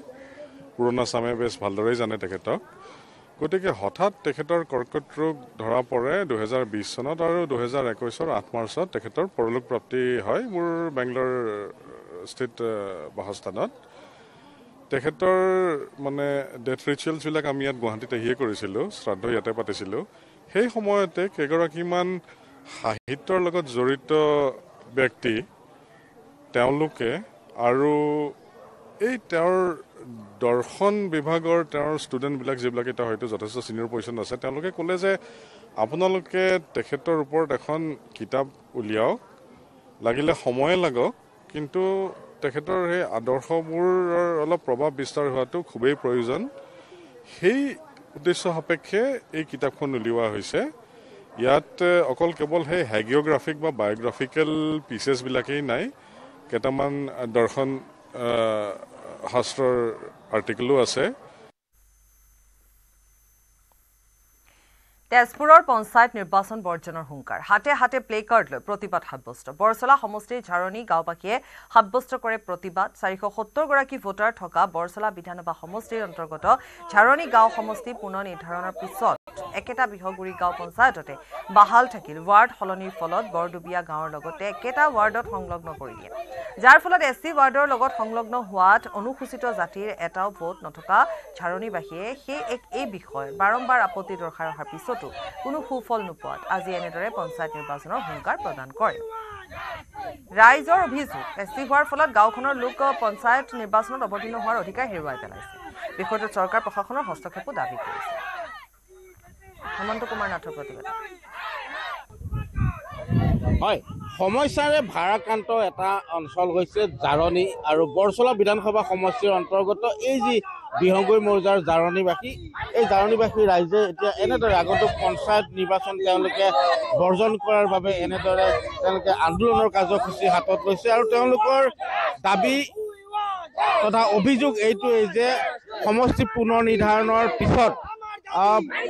পুৰণা চামে বেছ ভালদৰেই জানে তেখেতক গতিকে হঠাৎ তেখেতৰ কৰ্কট ৰোগ ধৰা পৰে 2020 চনত আৰু 2021 8 মাৰ্চত তেখেতৰ পৰলোক প্ৰাপ্তি হয় মোৰ বেংগলোৰ স্থিত বাসস্থানত তেখেতৰ মানে ডেথ ৰিচুৱেলছবিলাক আমি ইয়াত গুৱাহাটীত আহিয়ে কৰিছিলোঁ শ্ৰাদ্ধ ইয়াতে পাতিছিলোঁ সেই সময়তে কেইগৰাকীমান সাহিত্যৰ লগত জড়িত ব্যক্তি তেওঁলোকে আৰু এই তেওঁৰ দৰ্শন বিভাগৰ তেওঁৰ ষ্টুডেণ্টবিলাক যিবিলাক এতিয়া হয়তো যথেষ্ট ছিনিয়ৰ পজিশ্যন আছে তেওঁলোকে ক'লে যে আপোনালোকে তেখেতৰ ওপৰত এখন কিতাপ উলিয়াওক লাগিলে সময়ে লাগক কিন্তু তেখেতৰ সেই আদৰ্শবোৰৰ অলপ প্ৰভাৱ বিস্তাৰ হোৱাটো খুবেই প্ৰয়োজন সেই উদ্দেশ্য সাপেক্ষে এই কিতাপখন উলিওৱা হৈছে ইয়াত অকল কেৱল সেই হেগিঅ'গ্ৰাফিক বা বায়'গ্ৰাফিকেল পিচেছবিলাকেই নাই কেইটামান দৰ্শন শাস্ত্ৰৰ আৰ্টিকেলো আছে তেজপুৰৰ পঞ্চায়ত নিৰ্বাচন বৰ্জনৰ হুংকাৰ হাতে হাতে প্লে কাৰ্ড লৈ প্ৰতিবাদ সাব্যস্ত বৰছলা সমষ্টিৰ ঝাৰণী গাঁওবাসীয়ে সাব্যস্ত কৰে প্ৰতিবাদ 470 গৰাকী ভোটাৰ থকা বৰছলা বিধানসভা সমষ্টিৰ অন্তৰ্গত ঝাৰণী গাঁও সমষ্টি পুনৰ নিৰ্ধাৰণৰ পিছত একেটা বিহগুৰি গাঁও পঞ্চায়ততে বাহাল থাকিল ৱাৰ্ড সলনিৰ ফলত বৰডুবিয়া গাঁৱৰ লগতে একেটা ৱাৰ্ডত সংলগ্ন কৰি দিয়ে যাৰ ফলত এছটি ৱাৰ্ডৰ লগত সংলগ্ন হোৱাত অনুসূচিত জাতিৰ এটাও ভোট নথকা ঝাৰণীবাসীয়ে এই বিষয়ে বাৰম্বাৰ আপত্তি দৰ্শাই অহাৰ পিছতো কোনো সুফল নোপোৱাত আজি এনেদৰে পঞ্চায়ত নিৰ্বাচনৰ হুংকাৰ প্ৰদান কৰে ৰাইজৰ অভিযোগ এছটি হোৱাৰ ফলত গাঁওখনৰ লোক পঞ্চায়ত নিৰ্বাচনত অৱতীৰ্ণ হোৱাৰ অধিকাৰ হেৰুৱাই পেলাইছে বিষয়টোত চৰকাৰ প্ৰশাসনৰ হস্তক্ষেপো দাবী কৰিছে হেমন্ত কুমাৰ নাথৰ প্ৰতিবেদন হয় সমস্যাৰে ভাৰাক্ৰান্ত এটা অঞ্চল হৈছে জাৰণী আৰু বৰছলা বিধানসভা সমষ্টিৰ অন্তৰ্গত এই যি বিহগুৰি মৌজাৰ জাৰণীবাসী এই জাৰণীবাসী ৰাইজে এতিয়া এনেদৰে আগন্তুক পঞ্চায়ত নিৰ্বাচন তেওঁলোকে বৰ্জন কৰাৰ বাবে এনেদৰে তেওঁলোকে আন্দোলনৰ কাৰ্যসূচী হাতত লৈছে আৰু তেওঁলোকৰ দাবী তথা অভিযোগ এইটোৱেই যে সমষ্টি পুনৰ নিৰ্ধাৰণৰ পিছত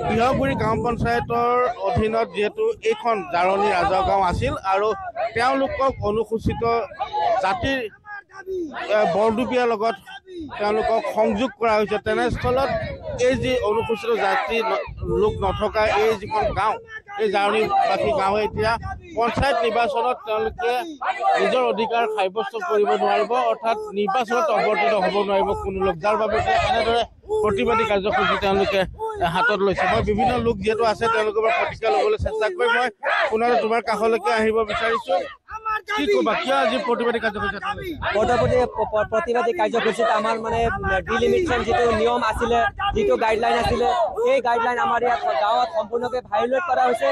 বিহগুৰি গাঁও পঞ্চায়তৰ অধীনত যিহেতু এইখন জাৰণী ৰাজহ গাঁও আছিল আৰু তেওঁলোকক অনুসূচিত জাতিৰ বৰডুবিয়াৰ লগত তেওঁলোকক সংযোগ কৰা হৈছে তেনেস্থলত এই যি অনুসূচিত জাতি লোক নথকা এই যিখন গাঁও এই জাৰণীবাসী গাঁৱে এতিয়া পঞ্চায়ত নিৰ্বাচনত তেওঁলোকে নিজৰ অধিকাৰ সাব্যস্ত কৰিব নোৱাৰিব অৰ্থাৎ নিৰ্বাচনত অৱতীৰ্ণ হ'ব নোৱাৰিব কোনো লোক যাৰ বাবে এনেদৰে প্ৰতিবাদী কাৰ্যসূচী তেওঁলোকে হাতত লৈছে মই বিভিন্ন লোক যিহেতু আছে তেওঁলোকৰ পৰা প্ৰতিক্ৰিয়া ল'বলৈ চেষ্টা কৰি মই পুনৰ তোমাৰ কাষলৈকে আহিব বিচাৰিছোঁ কি ক'বা কিয় আজি প্ৰতিবাদী কাৰ্যসূচী প্ৰতিবাদী কাৰ্যসূচীত আমাৰ মানে ডিলিমিটেশ্যন যিটো নিয়ম আছিলে যিটো গাইডলাইন আছিলে সেই গাইডলাইন আমাৰ ইয়াত গাঁৱত সম্পূৰ্ণকৈ ভায়োলেট কৰা হৈছে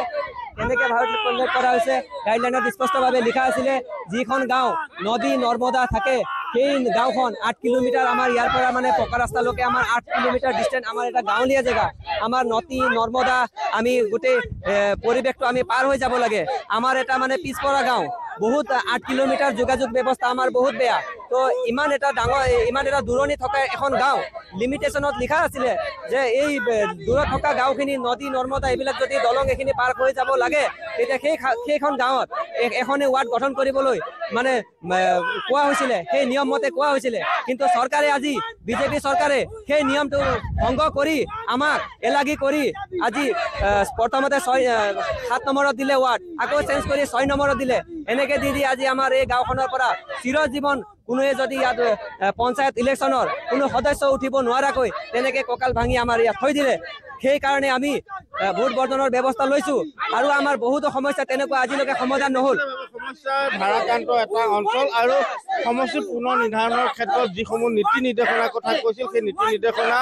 কেনেকৈ ভায়োলেট কৰা হৈছে গাইডলাইনত স্পষ্টভাৱে লিখা আছিলে যিখন গাঁও নদী নৰ্মদা থাকে সেই গাঁওখন 8 কিলোমিটাৰ আমাৰ ইয়াৰ পৰা মানে পকা ৰাস্তালৈকে আমাৰ 8 কিলোমিটাৰ ডিষ্টেন্স আমাৰ এটা গাঁৱলীয়া জেগা আমাৰ নদী নৰ্মদা আমি গোটেই পৰিৱেশটো আমি পাৰ হৈ যাব লাগে আমাৰ এটা মানে পিছপৰা গাঁও বহুত 8 কিলোমিটাৰ যোগাযোগ ব্যৱস্থা আমাৰ বহুত বেয়া তো ইমান এটা ডাঙৰ ইমান এটা দূৰণি থকা এখন গাঁও লিমিটেশ্যনত লিখা আছিলে যে এই দূৰত থকা গাঁওখিনি নদী নৰ্মদা এইবিলাক যদি দলং এইখিনি পাৰ হৈ যাব লাগে তেতিয়া সেইখন গাঁৱত এখনে ৱাৰ্ড গঠন কৰিবলৈ মানে কোৱা হৈছিলে সেই নিয়ম মতে কোৱা হৈছিলে কিন্তু চৰকাৰে আজি বিজেপি চৰকাৰে সেই নিয়মটো ভংগ কৰি আমাক এলাগি কৰি আজি প্ৰথমতে 7 নম্বৰত দিলে ৱাৰ্ড আকৌ চেঞ্জ কৰি 6 নম্বৰত দিলে এনেকে দি আজি আমাৰ এই গাঁওখনৰ পৰা চিৰজীৱন কোনোৱে যদি ইয়াত পঞ্চায়ত ইলেকশ্যনৰ কোনো সদস্য উঠিব নোৱাৰাকৈ তেনেকে কঁকাল ভাঙি আমাৰ ইয়াত থৈ দিলে সেইকাৰণে আমি ভোট বৰ্জনৰ ব্যৱস্থা লৈছোঁ আৰু আমাৰ বহুতো সমস্যা তেনেকুৱা আজিলৈকে সমাধান নহ'ল সমস্যাৰ ভাৰাক্ৰান্ত এটা অঞ্চল আৰু সমষ্টি পুনৰ নিৰ্ধাৰণৰ ক্ষেত্ৰত যিসমূহ নীতি নিৰ্দেশনাৰ কথা কৈছিল সেই নীতি নিৰ্দেশনা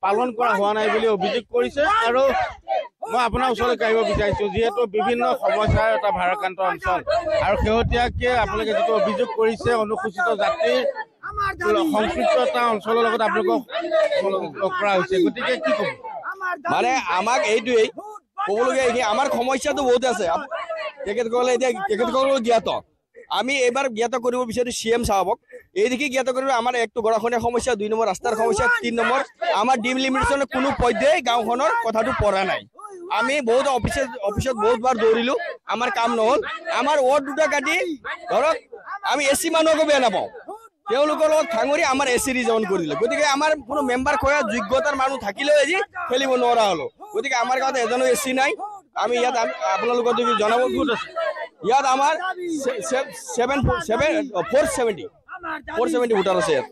পালন কৰা হোৱা নাই বুলি অভিযোগ কৰিছে আৰু মই আপোনাৰ ওচৰলৈ আহিব বিচাৰিছোঁ যিহেতু বিভিন্ন সমস্যাৰ এটা ভাৰাক্ৰান্ত অঞ্চল আৰু শেহতীয়াকৈ আপোনালোকে যিটো অভিযোগ কৰিছে অনুসূচিত জাতিৰ সংশ্লিষ্ট এটা অঞ্চলৰ লগত আপোনালোকক কৰা হৈছে গতিকে কি ক'ব মানে আমাক এইটোৱেই ক'বলগীয়া এইখিনি আমাৰ সমস্যাটো বহুত আছে তেখেতসকলে এতিয়া তেখেতসকলৰ জ্ঞাত আমি এইবাৰ জ্ঞাত কৰিব বিচাৰিছোঁ CM চাহাবক এই দিকে জ্ঞাত কৰিব আমাৰ একটো গৰাখনীয়া সমস্যা 2 নম্বৰ ৰাস্তাৰ সমস্যা 3 নম্বৰ আমাৰ ডিলিমিটেশনৰ কোনো পৰ্যায়ে গাঁওখনৰ কথাটো পৰা নাই আমি বহুত অফিসত বহুতবাৰ দৌৰিলো আমাৰ কাম নহল আমাৰ ওয়াৰ্ড দুটা কাটি ধৰক আমি এসি মানুহকো বেয়া নাপাওঁ তেওঁলোকৰ লগত খাঙৰি আমাৰ এসি ৰিজন কৰি দিলে গতিকে আমাৰ কোনো মেম্বাৰ খয়া যোগ্যতাৰ মানুহ থাকিলেও আজি খেলিব নোৱাৰা হলো গতিকে আমাৰ গাঁৱত এজনো এসি নাই আমি ইয়াত আপোনালোকক যদি জনাব খুজিছো ইয়াত আমাৰ 470 ভোটাৰ আছে ইয়াত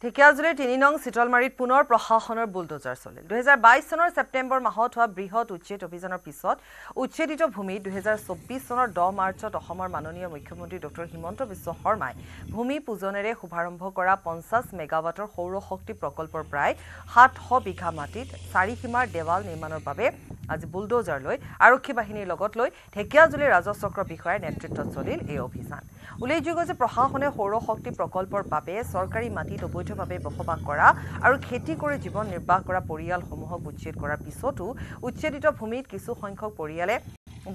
ঢেকিয়াজুলিৰ 3 নং চিতলমাৰীত পুনৰ প্ৰশাসনৰ বুলডোজাৰ চলিল 2022 চনৰ ছেপ্টেম্বৰ মাহত হোৱা বৃহৎ উচ্ছেদ অভিযানৰ পিছত উচ্ছেদিত ভূমি 2024 চনৰ 10 মাৰ্চত অসমৰ মাননীয় মুখ্যমন্ত্ৰী ডক্টৰ হিমন্ত বিশ্ব শৰ্মাই ভূমি পূজনেৰে শুভাৰম্ভ কৰা 50 মেগাৱাটৰ সৌৰ শক্তি প্ৰকল্পৰ প্ৰায় 700 বিঘা মাটিত চাৰিসীমাৰ দেৱাল নিৰ্মাণৰ বাবে আজি বুলডোজাৰ লৈ আৰক্ষী বাহিনীৰ লগত লৈ ঢেকিয়াজুলিৰ ৰাজচক্ৰ বিষয়াৰ নেতৃত্বত চলিল এই অভিযান উল্লেখযোগ্য যে প্ৰশাসনে সৌৰ শক্তি প্ৰকল্পৰ বাবে চৰকাৰী মাটিত অবৈধভাৱে বসবাস কৰা আৰু খেতি কৰি জীৱন নিৰ্বাহ কৰা পৰিয়ালসমূহক উচ্ছেদ কৰাৰ পিছতো উচ্ছেদিত ভূমিত কিছু সংখ্যক পৰিয়ালে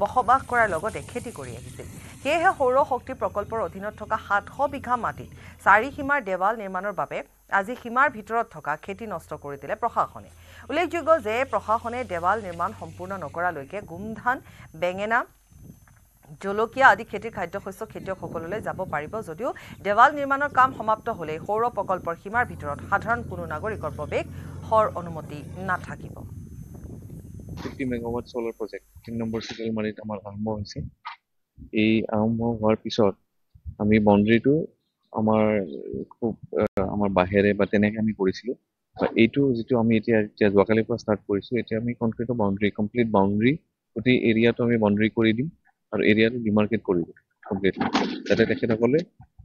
বসবাস কৰাৰ লগতে খেতি কৰি আহিছিল সেয়েহে সৌৰ শক্তি প্ৰকল্পৰ অধীনত থকা 700 বিঘা মাটিত চাৰিসীমাৰ দেৱাল নিৰ্মাণৰ বাবে আজি সীমাৰ ভিতৰত থকা খেতি নষ্ট কৰি দিলে প্ৰশাসনে উল্লেখযোগ্য যে প্ৰশাসনে দেৱাল নিৰ্মাণ সম্পূৰ্ণ নকৰালৈকে গোমধান বেঙেনা জলকীয়া আদি খেতিৰ খাদ্যশস্য খেতিয়কসকললৈ যাব পাৰিব যদিও দেৱাল নিৰ্মাণৰ কাম সমাপ্ত হ'লে সৌৰ প্ৰকল্পৰ সীমাৰ ভিতৰত সাধাৰণ কোনো নাগৰিকৰ প্ৰৱেশৰ অনুমতি নাথাকিব 50 মেগাৱাট সোলাৰ প্ৰজেক্ট 3 নম্বৰ চিতলমাৰীত আমাৰ আৰম্ভ হৈছে এই আৰম্ভ হোৱাৰ পিছত আমি বাউণ্ডাৰীটো আমাৰ খুব আমাৰ বাহিৰে বা তেনেকৈ আমি কৰিছিলোঁ এইটো যেটো আমি এতিয়া যোৱাকালিৰ পৰা ষ্টাৰ্ট কৰিছোঁ এতিয়া আমি কনক্ৰিট বাউণ্ডাৰী কমপ্লিট বাউণ্ডাৰী গোটেই এৰিয়াটো আমি বাউণ্ডাৰী কৰি দিম আৰু এৰিয়াটো ডিমাৰ্কেট কৰিব কমপ্লিটলি যাতে তেখেতসকলে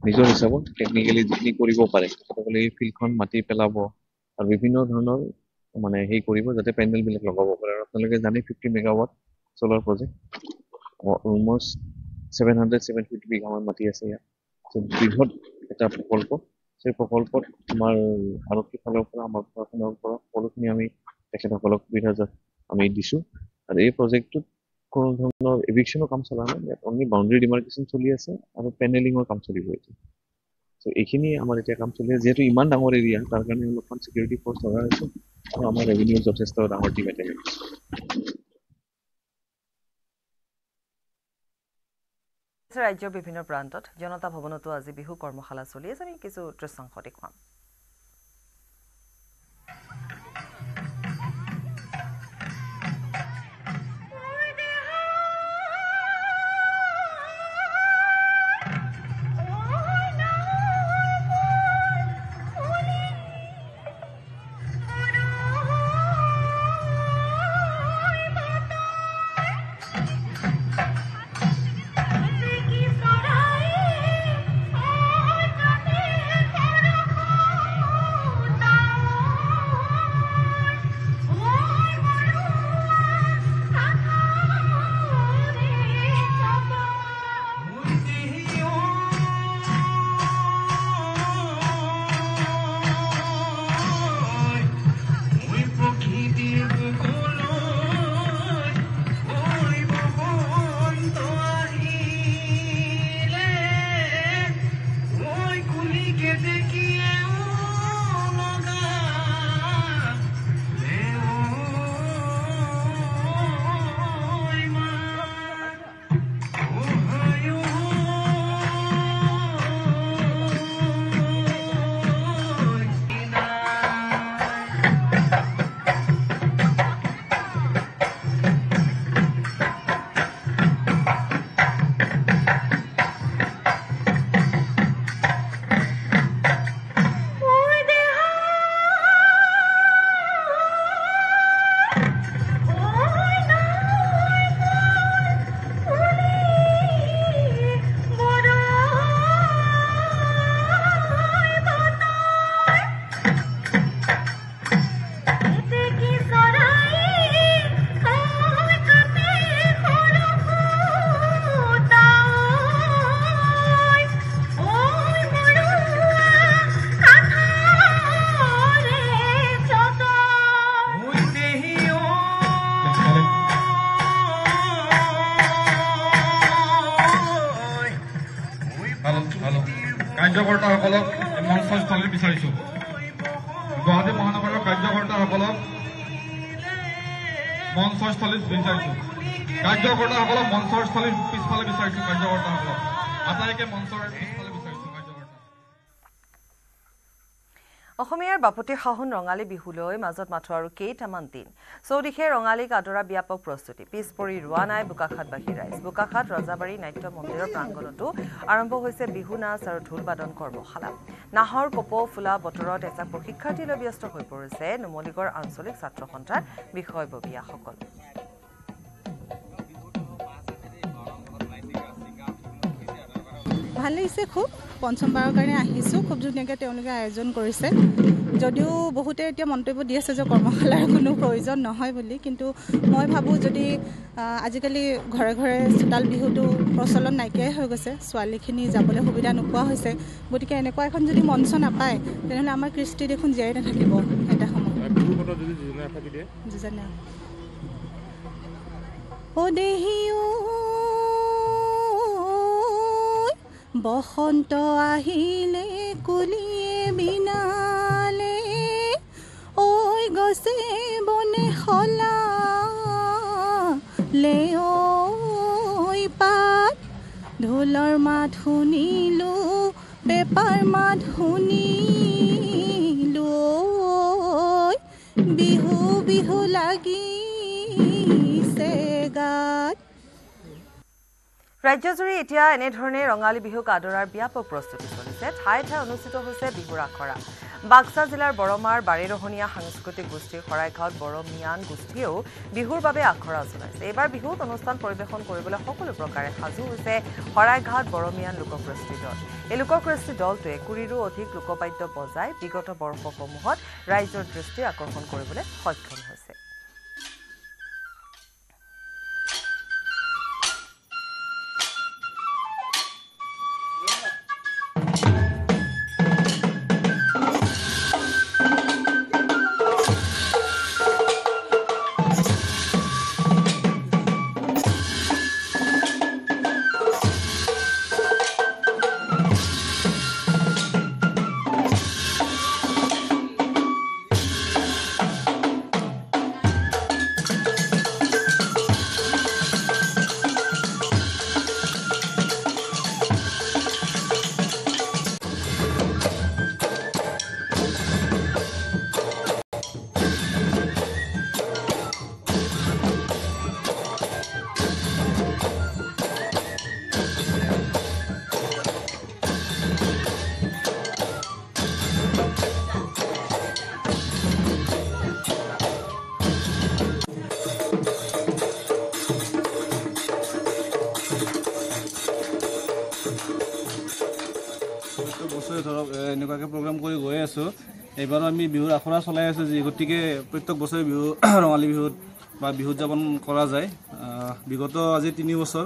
নিজৰ হিচাপত টেকনিকেলি যিখিনি কৰিব পাৰে তেখেতসকলে এই ফিল্ডখন মাটি পেলাব আৰু বিভিন্ন ধৰণৰ মানে হেৰি কৰিব যাতে পেণ্ডেলবিলাক লগাব পাৰে আৰু আপোনালোকে জানে 50 মেগাৱাট সোলাৰ প্ৰজেক্ট অলমষ্ট 750 বিঘামান মাটি আছে ইয়াত বৃহৎ এটা প্ৰকল্প সেই প্ৰকল্পত আমাৰ আৰক্ষী ফালৰ পৰা আমাৰ প্ৰশাসনৰ পৰা সকলোখিনি আমি তেখেতসকলক সুবিধা আমি দিছোঁ আৰু এই প্ৰজেক্টটোত কোনো ধৰণৰ এভিকশ্যনৰ কাম চলা নাই ইয়াত অনলি বাউণ্ডাৰী ডিমাৰ্কেশ্যন চলি আছে আৰু পেনেলিঙৰ কাম চলিব এতিয়া চ' এইখিনি আমাৰ এতিয়া কাম চলি আছে যিহেতু ইমান ডাঙৰ এৰিয়া তাৰ কাৰণে অলপমান ছিকিউৰিটি ফ'ৰ্চ লগা হৈছে আৰু আমাৰ ৰেভিনিউ যথেষ্ট ডাঙৰ টিম এটা ৰাজ্যৰ বিভিন্ন প্ৰান্তত জনতা ভৱনতো আজি বিহু কৰ্মশালা চলি আছে আমি কিছু দৃশ্যাংশ দেখুৱাম কাৰ্যকৰ্তাসকলক মঞ্চস্থলীত বিচাৰিছোঁ গুৱাহাটী মহানগৰৰ কাৰ্যকৰ্তাসকলক মঞ্চস্থলীত বিচাৰিছোঁ কাৰ্যকৰ্তাসকলক মঞ্চস্থলীত পিছফালে বিচাৰিছোঁ কাৰ্যকৰ্তাসকলক আটাইকে মঞ্চৰ পিছফালে বিচাৰিছোঁ কাৰ্যকৰ্তা অসমীয়াৰ বাপতি শাহুন ৰঙালী বিহুলৈ মাজত মাথো আৰু কেইটামান দিন চৌদিশে ৰঙালীক আদৰা ব্যাপক প্ৰস্তুতি পিছ পৰি ৰোৱা নাই বোকাখাতবাসী ৰাইজ বোকাখাত ৰজাবাৰী নাট্য মন্দিৰৰ প্ৰাংগণতো আৰম্ভ হৈছে বিহু নাচ আৰু ঢোল বাদন কৰ্মশালা নাহৰ কপৌ ফুলা বতৰত এজাক প্ৰশিক্ষাৰ্থীলৈ ব্যস্ত হৈ পৰিছে নুমলীগড় আঞ্চলিক ছাত্ৰ সন্থাৰ বিষয়ববীয়াসকল ভাল লাগিছে খুব পঞ্চমবাৰৰ কাৰণে আহিছোঁ খুব ধুনীয়াকৈ তেওঁলোকে আয়োজন কৰিছে যদিও বহুতে এতিয়া মন্তব্য দি আছে যে কৰ্মশালাৰ কোনো প্ৰয়োজন নহয় বুলি কিন্তু মই ভাবোঁ যদি আজিকালি ঘৰে ঘৰে চোতাল বিহুটো প্ৰচলন নাইকিয়াই হৈ গৈছে ছোৱালীখিনি যাবলৈ সুবিধা নোপোৱা হৈছে গতিকে এনেকুৱা এখন যদি মঞ্চ নাপায় তেনেহ'লে আমাৰ কৃষ্টি দেখোন জীয়াই নাথাকিব এটা সময় অ দেহিও বসন্ত আহিলে কুলিয়ে বিনালে ঐ গছে বনে সলালে ঐ পাত ঢোলৰ মাত শুনিলো পেপাৰ মাত শুনিলো বিহু বিহু লাগিছে গাত ৰাজ্যজুৰি এতিয়া এনেধৰণে ৰঙালী বিহুক আদৰাৰ ব্যাপক প্ৰস্তুতি চলিছে ঠায়ে ঠায়ে অনুষ্ঠিত হৈছে বিহুৰ আখৰা বাক্সা জিলাৰ বৰমাৰ বাৰেৰহণীয়া সাংস্কৃতিক গোষ্ঠীৰ শৰাইঘাট বৰমিয়ান গোষ্ঠীয়েও বিহুৰ বাবে আখৰা চলাইছে এইবাৰ বিহুত অনুষ্ঠান পৰিৱেশন কৰিবলৈ সকলো প্ৰকাৰে সাজু হৈছে শৰাইঘাট বৰমিয়ান লোককৃষ্টি দল এই লোককৃষ্টি দলটোৱে ২০ৰো অধিক লোকবাদ্য বজাই বিগত বৰ্ষসমূহত ৰাইজৰ দৃষ্টি আকৰ্ষণ কৰিবলৈ সক্ষম হৈছে এনেকুৱাকৈ প্ৰগ্ৰাম কৰি গৈ আছোঁ এইবাৰো আমি বিহুৰ আখৰা চলাই আছোঁ যি গতিকে প্ৰত্যেক বছৰে বিহু ৰঙালী বিহুত বা বিহু উদযাপন কৰা যায় বিগত আজি ৩ বছৰ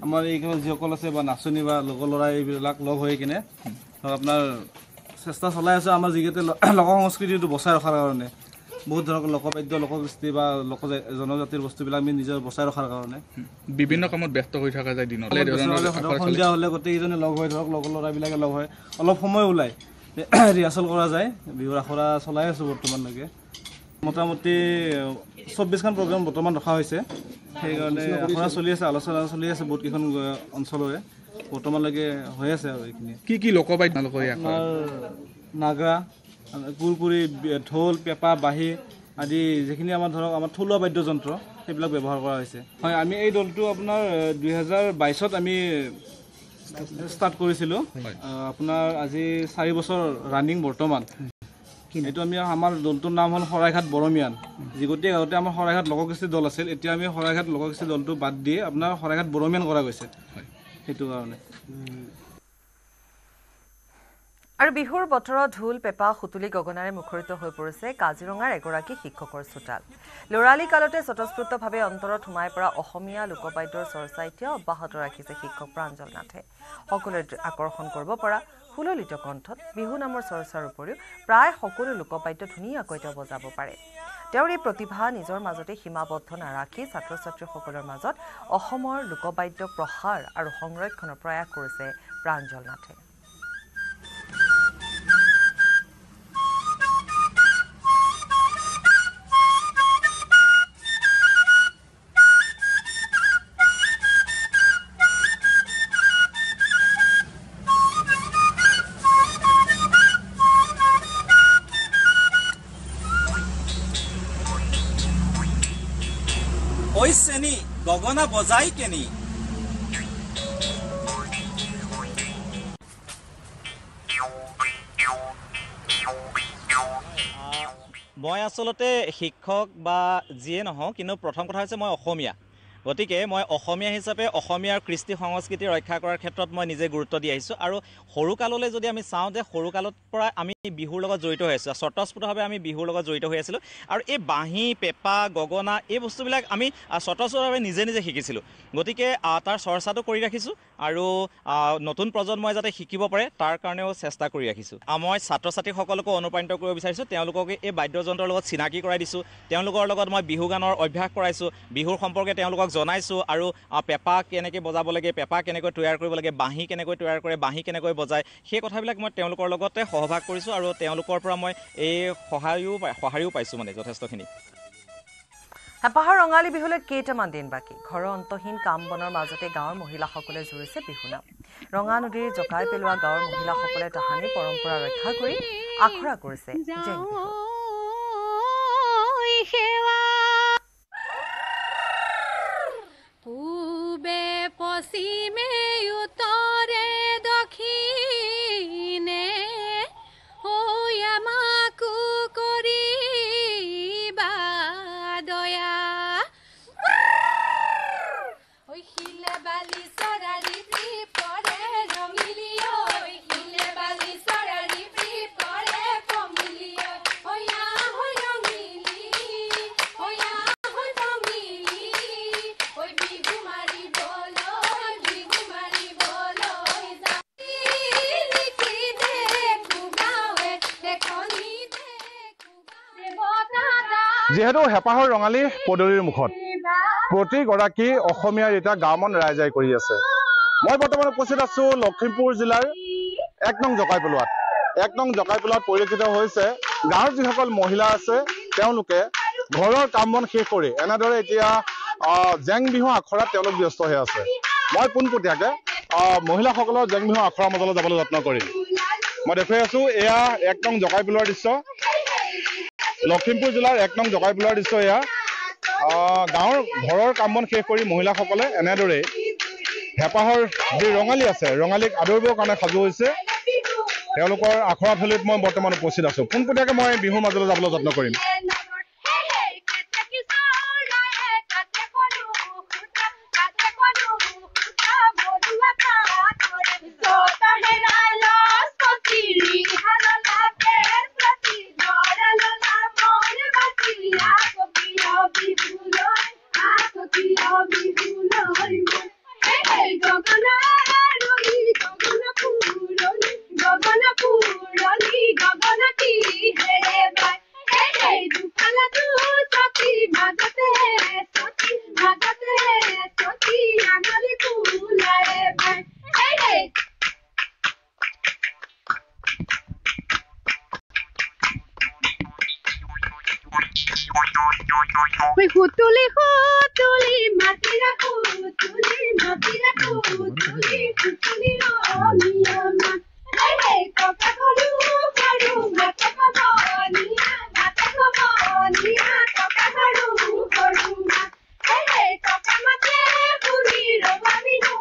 আমাৰ এইখিনি যিসকল আছে বা নাচনী বা লগৰ ল'ৰা এইবিলাক লগ হৈ কিনে আপোনাৰ চেষ্টা চলাই আছোঁ আমাৰ যিকেইটা লোক সংস্কৃতিটো বচাই ৰখাৰ কাৰণে বহুত ধৰণৰ লোকবাদ্য লোককৃষ্টি বা লোক জনজাতিৰ বস্তুবিলাক আমি নিজৰ বচাই ৰখাৰ কাৰণে বিভিন্ন কামত ব্যস্ত হৈ থকা যায় দিনত সন্ধিয়া হ'লে গোটেইকেইজনে লগ হৈ ধৰক লগৰ ল'ৰাবিলাকে লগ হৈ অলপ সময় ওলাই ৰিহাৰ্চেল কৰা যায় বিহুৰ আখৰা চলাই আছোঁ বৰ্তমানলৈকে মোটামুটি ২৪খন প্ৰগ্ৰাম বৰ্তমান ৰখা হৈছে সেইকাৰণে আখৰা চলি আছে আলোচনা চলি আছে বহুতকেইখন অঞ্চলৰে বৰ্তমানলৈকে হৈ আছে আৰু এইখিনি কি লোকবাদ্য আমাৰ নাগৰা কুৰকুৰি ঢোল পেঁপা বাঁহী আদি যিখিনি আমাৰ ধৰক আমাৰ থলুৱা বাদ্যযন্ত্ৰ সেইবিলাক ব্যৱহাৰ কৰা হৈছে হয় আমি এই দলটো আপোনাৰ ২০২২ত আমি ষ্টাৰ্ট কৰিছিলোঁ আপোনাৰ আজি ৪ বছৰ ৰানিং বৰ্তমান এইটো আমি আমাৰ দলটোৰ নাম হ'ল শৰাইঘাট বৰমিয়ান যিগতে আগতে আমাৰ শৰাইঘাট লোককৃষ্টি দল আছিল এতিয়া আমি শৰাইঘাট লোককৃষ্টি দলটো বাদ দিয়ে আপোনাৰ শৰাইঘাট বৰমিয়ান কৰা গৈছে সেইটো কাৰণে আৰু বিহুৰ বতৰত ঢোল পেঁপা সুতুলি গগনাৰে মুখৰিত হৈ পৰিছে কাজিৰঙাৰ এগৰাকী শিক্ষকৰ চোতাল ল'ৰালি কালতে স্বতঃস্ফূৰ্তভাৱে অন্তৰত সোমাই পৰা অসমীয়া লোকবাদ্যৰ চৰ্চা এতিয়া অব্যাহত ৰাখিছে শিক্ষক প্ৰাঞ্জল নাথে সকলোৰে আকৰ্ষণ কৰিব পৰা সুললিত কণ্ঠত বিহু নামৰ চৰ্চাৰ উপৰিও প্ৰায় সকলো লোকবাদ্য ধুনীয়াকৈ তেওঁ বজাব পাৰে তেওঁৰ এই প্ৰতিভা নিজৰ মাজতে সীমাবদ্ধ নাৰাখি ছাত্ৰ ছাত্ৰীসকলৰ মাজত অসমৰ লোকবাদ্য প্ৰসাৰ আৰু সংৰক্ষণৰ প্ৰয়াস কৰিছে প্ৰাঞ্জল নাথে ঐ চেনি গগনা বজাই কেনি। মই আচলতে শিক্ষক বা যিয়ে নহওঁ, কিন্তু প্ৰথম কথা হৈছে মই অসমীয়া। গতিকে মই অসমীয়া হিচাপে অসমীয়াৰ কৃষ্টি সংস্কৃতি ৰক্ষা কৰাৰ ক্ষেত্ৰত মই নিজে গুৰুত্ব দি আহিছোঁ। আৰু সৰুকাললৈ যদি আমি চাওঁ যে সৰুকালৰ পৰা আমি বিহুৰ লগত জড়িত হৈ আছোঁ, স্বতঃস্ফূৰ্তভাৱে আমি বিহুৰ লগত জড়িত হৈ আছিলোঁ। আৰু এই বাঁহী, পেঁপা, গগনা এই বস্তুবিলাক আমি স্বতঃস্ফূৰ্তভাৱে নিজে নিজে শিকিছিলোঁ। গতিকে তাৰ চৰ্চাটো কৰি ৰাখিছোঁ আৰু নতুন প্ৰজন্মই যাতে শিকিব পাৰে তাৰ কাৰণেও চেষ্টা কৰি ৰাখিছোঁ। মই ছাত্ৰ ছাত্ৰীসকলকো অনুপ্ৰাণিত কৰিব বিচাৰিছোঁ, তেওঁলোকক এই বাদ্যযন্ত্ৰৰ লগত চিনাকি কৰাই দিছোঁ, তেওঁলোকৰ লগত মই বিহু গানৰ অভ্যাস কৰাইছোঁ, বিহুৰ সম্পৰ্কে তেওঁলোকক জনাইছোঁ আৰু পেঁপা কেনেকৈ বজাব লাগে, পেঁপা কেনেকৈ তৈয়াৰ কৰিব লাগে, বাঁহী কেনেকৈ তৈয়াৰ কৰে, বাঁহী কেনেকৈ বজায়, সেই কথাবিলাক মই তেওঁলোকৰ লগতে সহভাগ কৰিছোঁ আৰু তেওঁলোকৰ পৰা মই এই সঁহাৰিও পাইছোঁ মানে যথেষ্টখিনি। হেঁপাহৰ ৰঙালী বিহুলৈ কেইটামান দিন বাকী। ঘৰৰ অন্তহীন কাম বনৰ মাজতে গাঁৱৰ মহিলাসকলে জুৰিছে বিহুনাম। ৰঙা নদীৰ জকাই পেলোৱা গাঁৱৰ মহিলাসকলে তাহানিৰ পৰম্পৰা ৰক্ষা কৰি আখৰা কৰিছে জেং বিহু। পূবে পশ্চিমে উত্তৰে দক্ষিণে হৈ আমাকো কৰিবা দয়া। ঐ শিলে বালি চৰাৰি পৰে ৰঙিলি, ঐ শিলে বালি চৰাৰি পৰে কমিলি, ঐয়া হৈ ৰঙিলি, ঐয়া হৈ ৰঙিলি, ঐ বিহু মাৰিবলৈ, বিহু মাৰিবলৈ লিখি দেখো গাঁৱে দেখনি যিহেতু হেঁপাহৰ ৰঙালী পদূলিৰ মুখত প্ৰতিগৰাকী অসমীয়াৰ এতিয়া গাঁৱমন ৰাইজাই কৰি আছে। মই বৰ্তমান উপস্থিত আছোঁ লখিমপুৰ জিলাৰ ১ নং জকাই পেলোৱাত। ১ নং জকাই পেলোৱাত পৰিলক্ষিত হৈছে গাঁৱৰ যিসকল মহিলা আছে তেওঁলোকে ঘৰৰ কাম বন শেষ কৰি এনেদৰে এতিয়া জেং বিহু আখৰাত তেওঁলোক ব্যস্ত হৈ আছে। মই পোনপটীয়াকৈ মহিলাসকলৰ জেং বিহু আখৰাৰ মাজলৈ যাবলৈ যত্ন কৰিম। মই দেখুৱাই আছোঁ এয়া ১ নং জকাই পেলোৱাৰ দৃশ্য। লখিমপুৰ জিলাৰ ১ নং জকাই পেলোৱাৰ দৃশ্য এয়া। গাঁৱৰ ঘৰৰ কাম বন শেষ কৰি মহিলাসকলে এনেদৰে হেঁপাহৰ যি ৰঙালী আছে ৰঙালীক আদৰিবৰ কাৰণে সাজু হৈছে। তেওঁলোকৰ আখৰা থলীত মই বৰ্তমান উপস্থিত আছোঁ। পোনপটীয়াকৈ মই বিহুৰ মাজলৈ যাবলৈ যত্ন কৰিম। হুতুলি হুতুলি মাতিৰা হুতুলি মাতিৰা হুতুলি হুতুলি ৰঙিয়ামা হে ককা কৰু কৰু মাতা কমনিয়া ককা কৰু কৰু মা হে ককা মাতে পুৰি ৰবাবিনু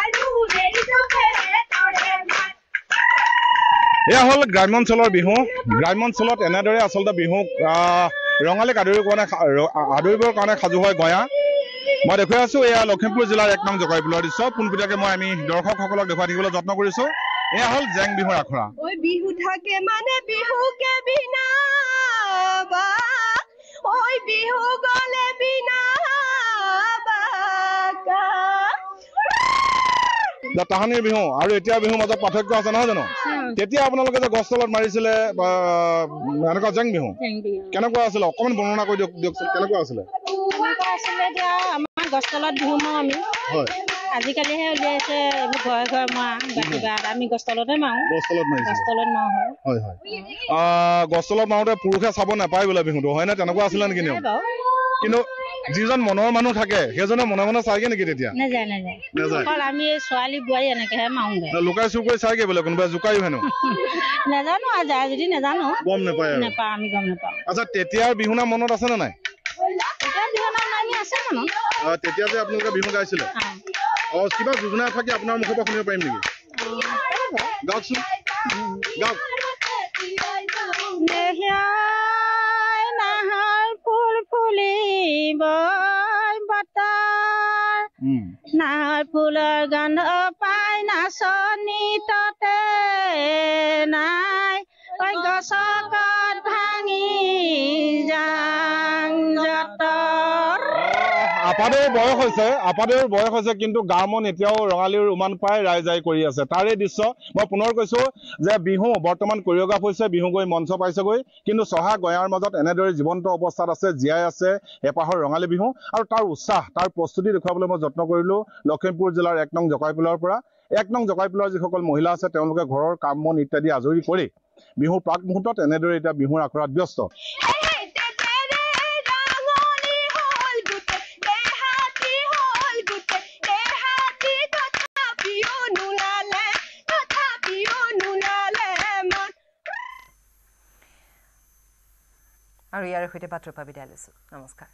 আৰু হেৰি জবে তৰে মা। এয়া হ'ল গ্ৰাম্যাঞ্চলৰ বিহু। গ্ৰাম্যাঞ্চলত এনেদৰে আচলতে বিহুক ৰঙালীক আদৰিবৰ কাৰণে সাজু হয় গঞা। মই দেখুৱাই আছোঁ এয়া লখিমপুৰ জিলাৰ ১ নং জকাই পেলোৱাৰ দৃশ্য। পোনপটীয়াকৈ আমি দৰ্শকসকলক দেখুৱাই থাকিবলৈ যত্ন কৰিছোঁ। এয়া হ'ল জেং বিহুৰ আখৰা। বিহু থাকে মানে বিহুকে বিনা বিহু গলে বিনা তাহানিৰ বিহু আৰু এতিয়া বিহুৰ মাজত পাৰ্থক্য আছে নহয় জানো? তেতিয়া আপোনালোকে যে গছ তলত মাৰিছিলে এনেকুৱা জেং বিহু কেনেকুৱা আছিলে অকণমান বৰ্ণনা কৰি দিয়কচোন। কেনেকুৱা আছিলে? আমাৰ গছ তলত বিহু মাৰো আমি। আজিকালিহে উলিয়াইছে ঘৰে ঘৰে মৰা। আমি গছ তলতে মাৰো। গছ তলত মাৰিছে? গছ তলত মাৰো। হয় হয়। গছ তলত মাৰোতে পুৰুষে চাব নাপায় বোলে বিহুটো, হয়নে? তেনেকুৱা আছিলে নেকি নিয়ম? কিন্তু যিজন মনৰ মানুহ থাকে সেইজনে মনে মনে চাইগে নেকি তেতিয়া? নাযায়। আমি ছোৱালী বোৱাৰী এনেকেহে মাৰোগে। লুকাই চুৰ কৰি চাইগে বোলে কোনোবাই জোকায়ো হেনো? নাজানো আৰু যায় যদি নাজানো। গম নাপায়? নাপাওঁ, আমি গম নাপাওঁ। আচ্ছা তেতিয়াৰ বিহু নাম মনত আছে নে নাই? জানো তেতিয়া যে আপোনালোকে বিহু গাইছিলে কিবা যোজনা থাকি আপোনাৰ মুখৰ পৰা শুনিব পাৰিম নেকি গাওকচোন গাওক নাহৰ ফুল ফুলিব বতৰ নাহৰ ফুলৰ গন্ধ পাই নাচনি ততে নাই গছকত ভাঙি যাং যতৰ আপাদেউৰ বয়স হৈছে কিন্তু গাঁও মন এতিয়াও ৰঙালীৰ উমান পাই ৰাইজাই কৰি আছে তাৰে দৃশ্য মই পুনৰ কৈছো যে বিহু বৰ্তমান কোৰিঅগ্ৰাফ হৈছে বিহু গৈ মঞ্চ পাইছেগৈ কিন্তু চহা গয়াৰ মাজত এনেদৰে জীৱন্ত অৱস্থাত আছে জীয়াই আছে হেঁপাহৰ ৰঙালী বিহু আৰু তাৰ উৎসাহ তাৰ প্ৰস্তুতি দেখুৱাবলৈ মই যত্ন কৰিলো লখিমপুৰ জিলাৰ 1 নং জকাইপুলৰ পৰা 1 নং জকাইপুলৰ যিসকল মহিলা আছে তেওঁলোকে ঘৰৰ কাম মন ইত্যাদি আজৰি কৰি বিহুৰ প্ৰাক মুহূৰ্তত এনেদৰে এতিয়া বিহুৰ আখৰাত ব্যস্ত আৰু ইয়াৰ সৈতে পাত্ৰ বিদায় লৈছো নমস্কাৰ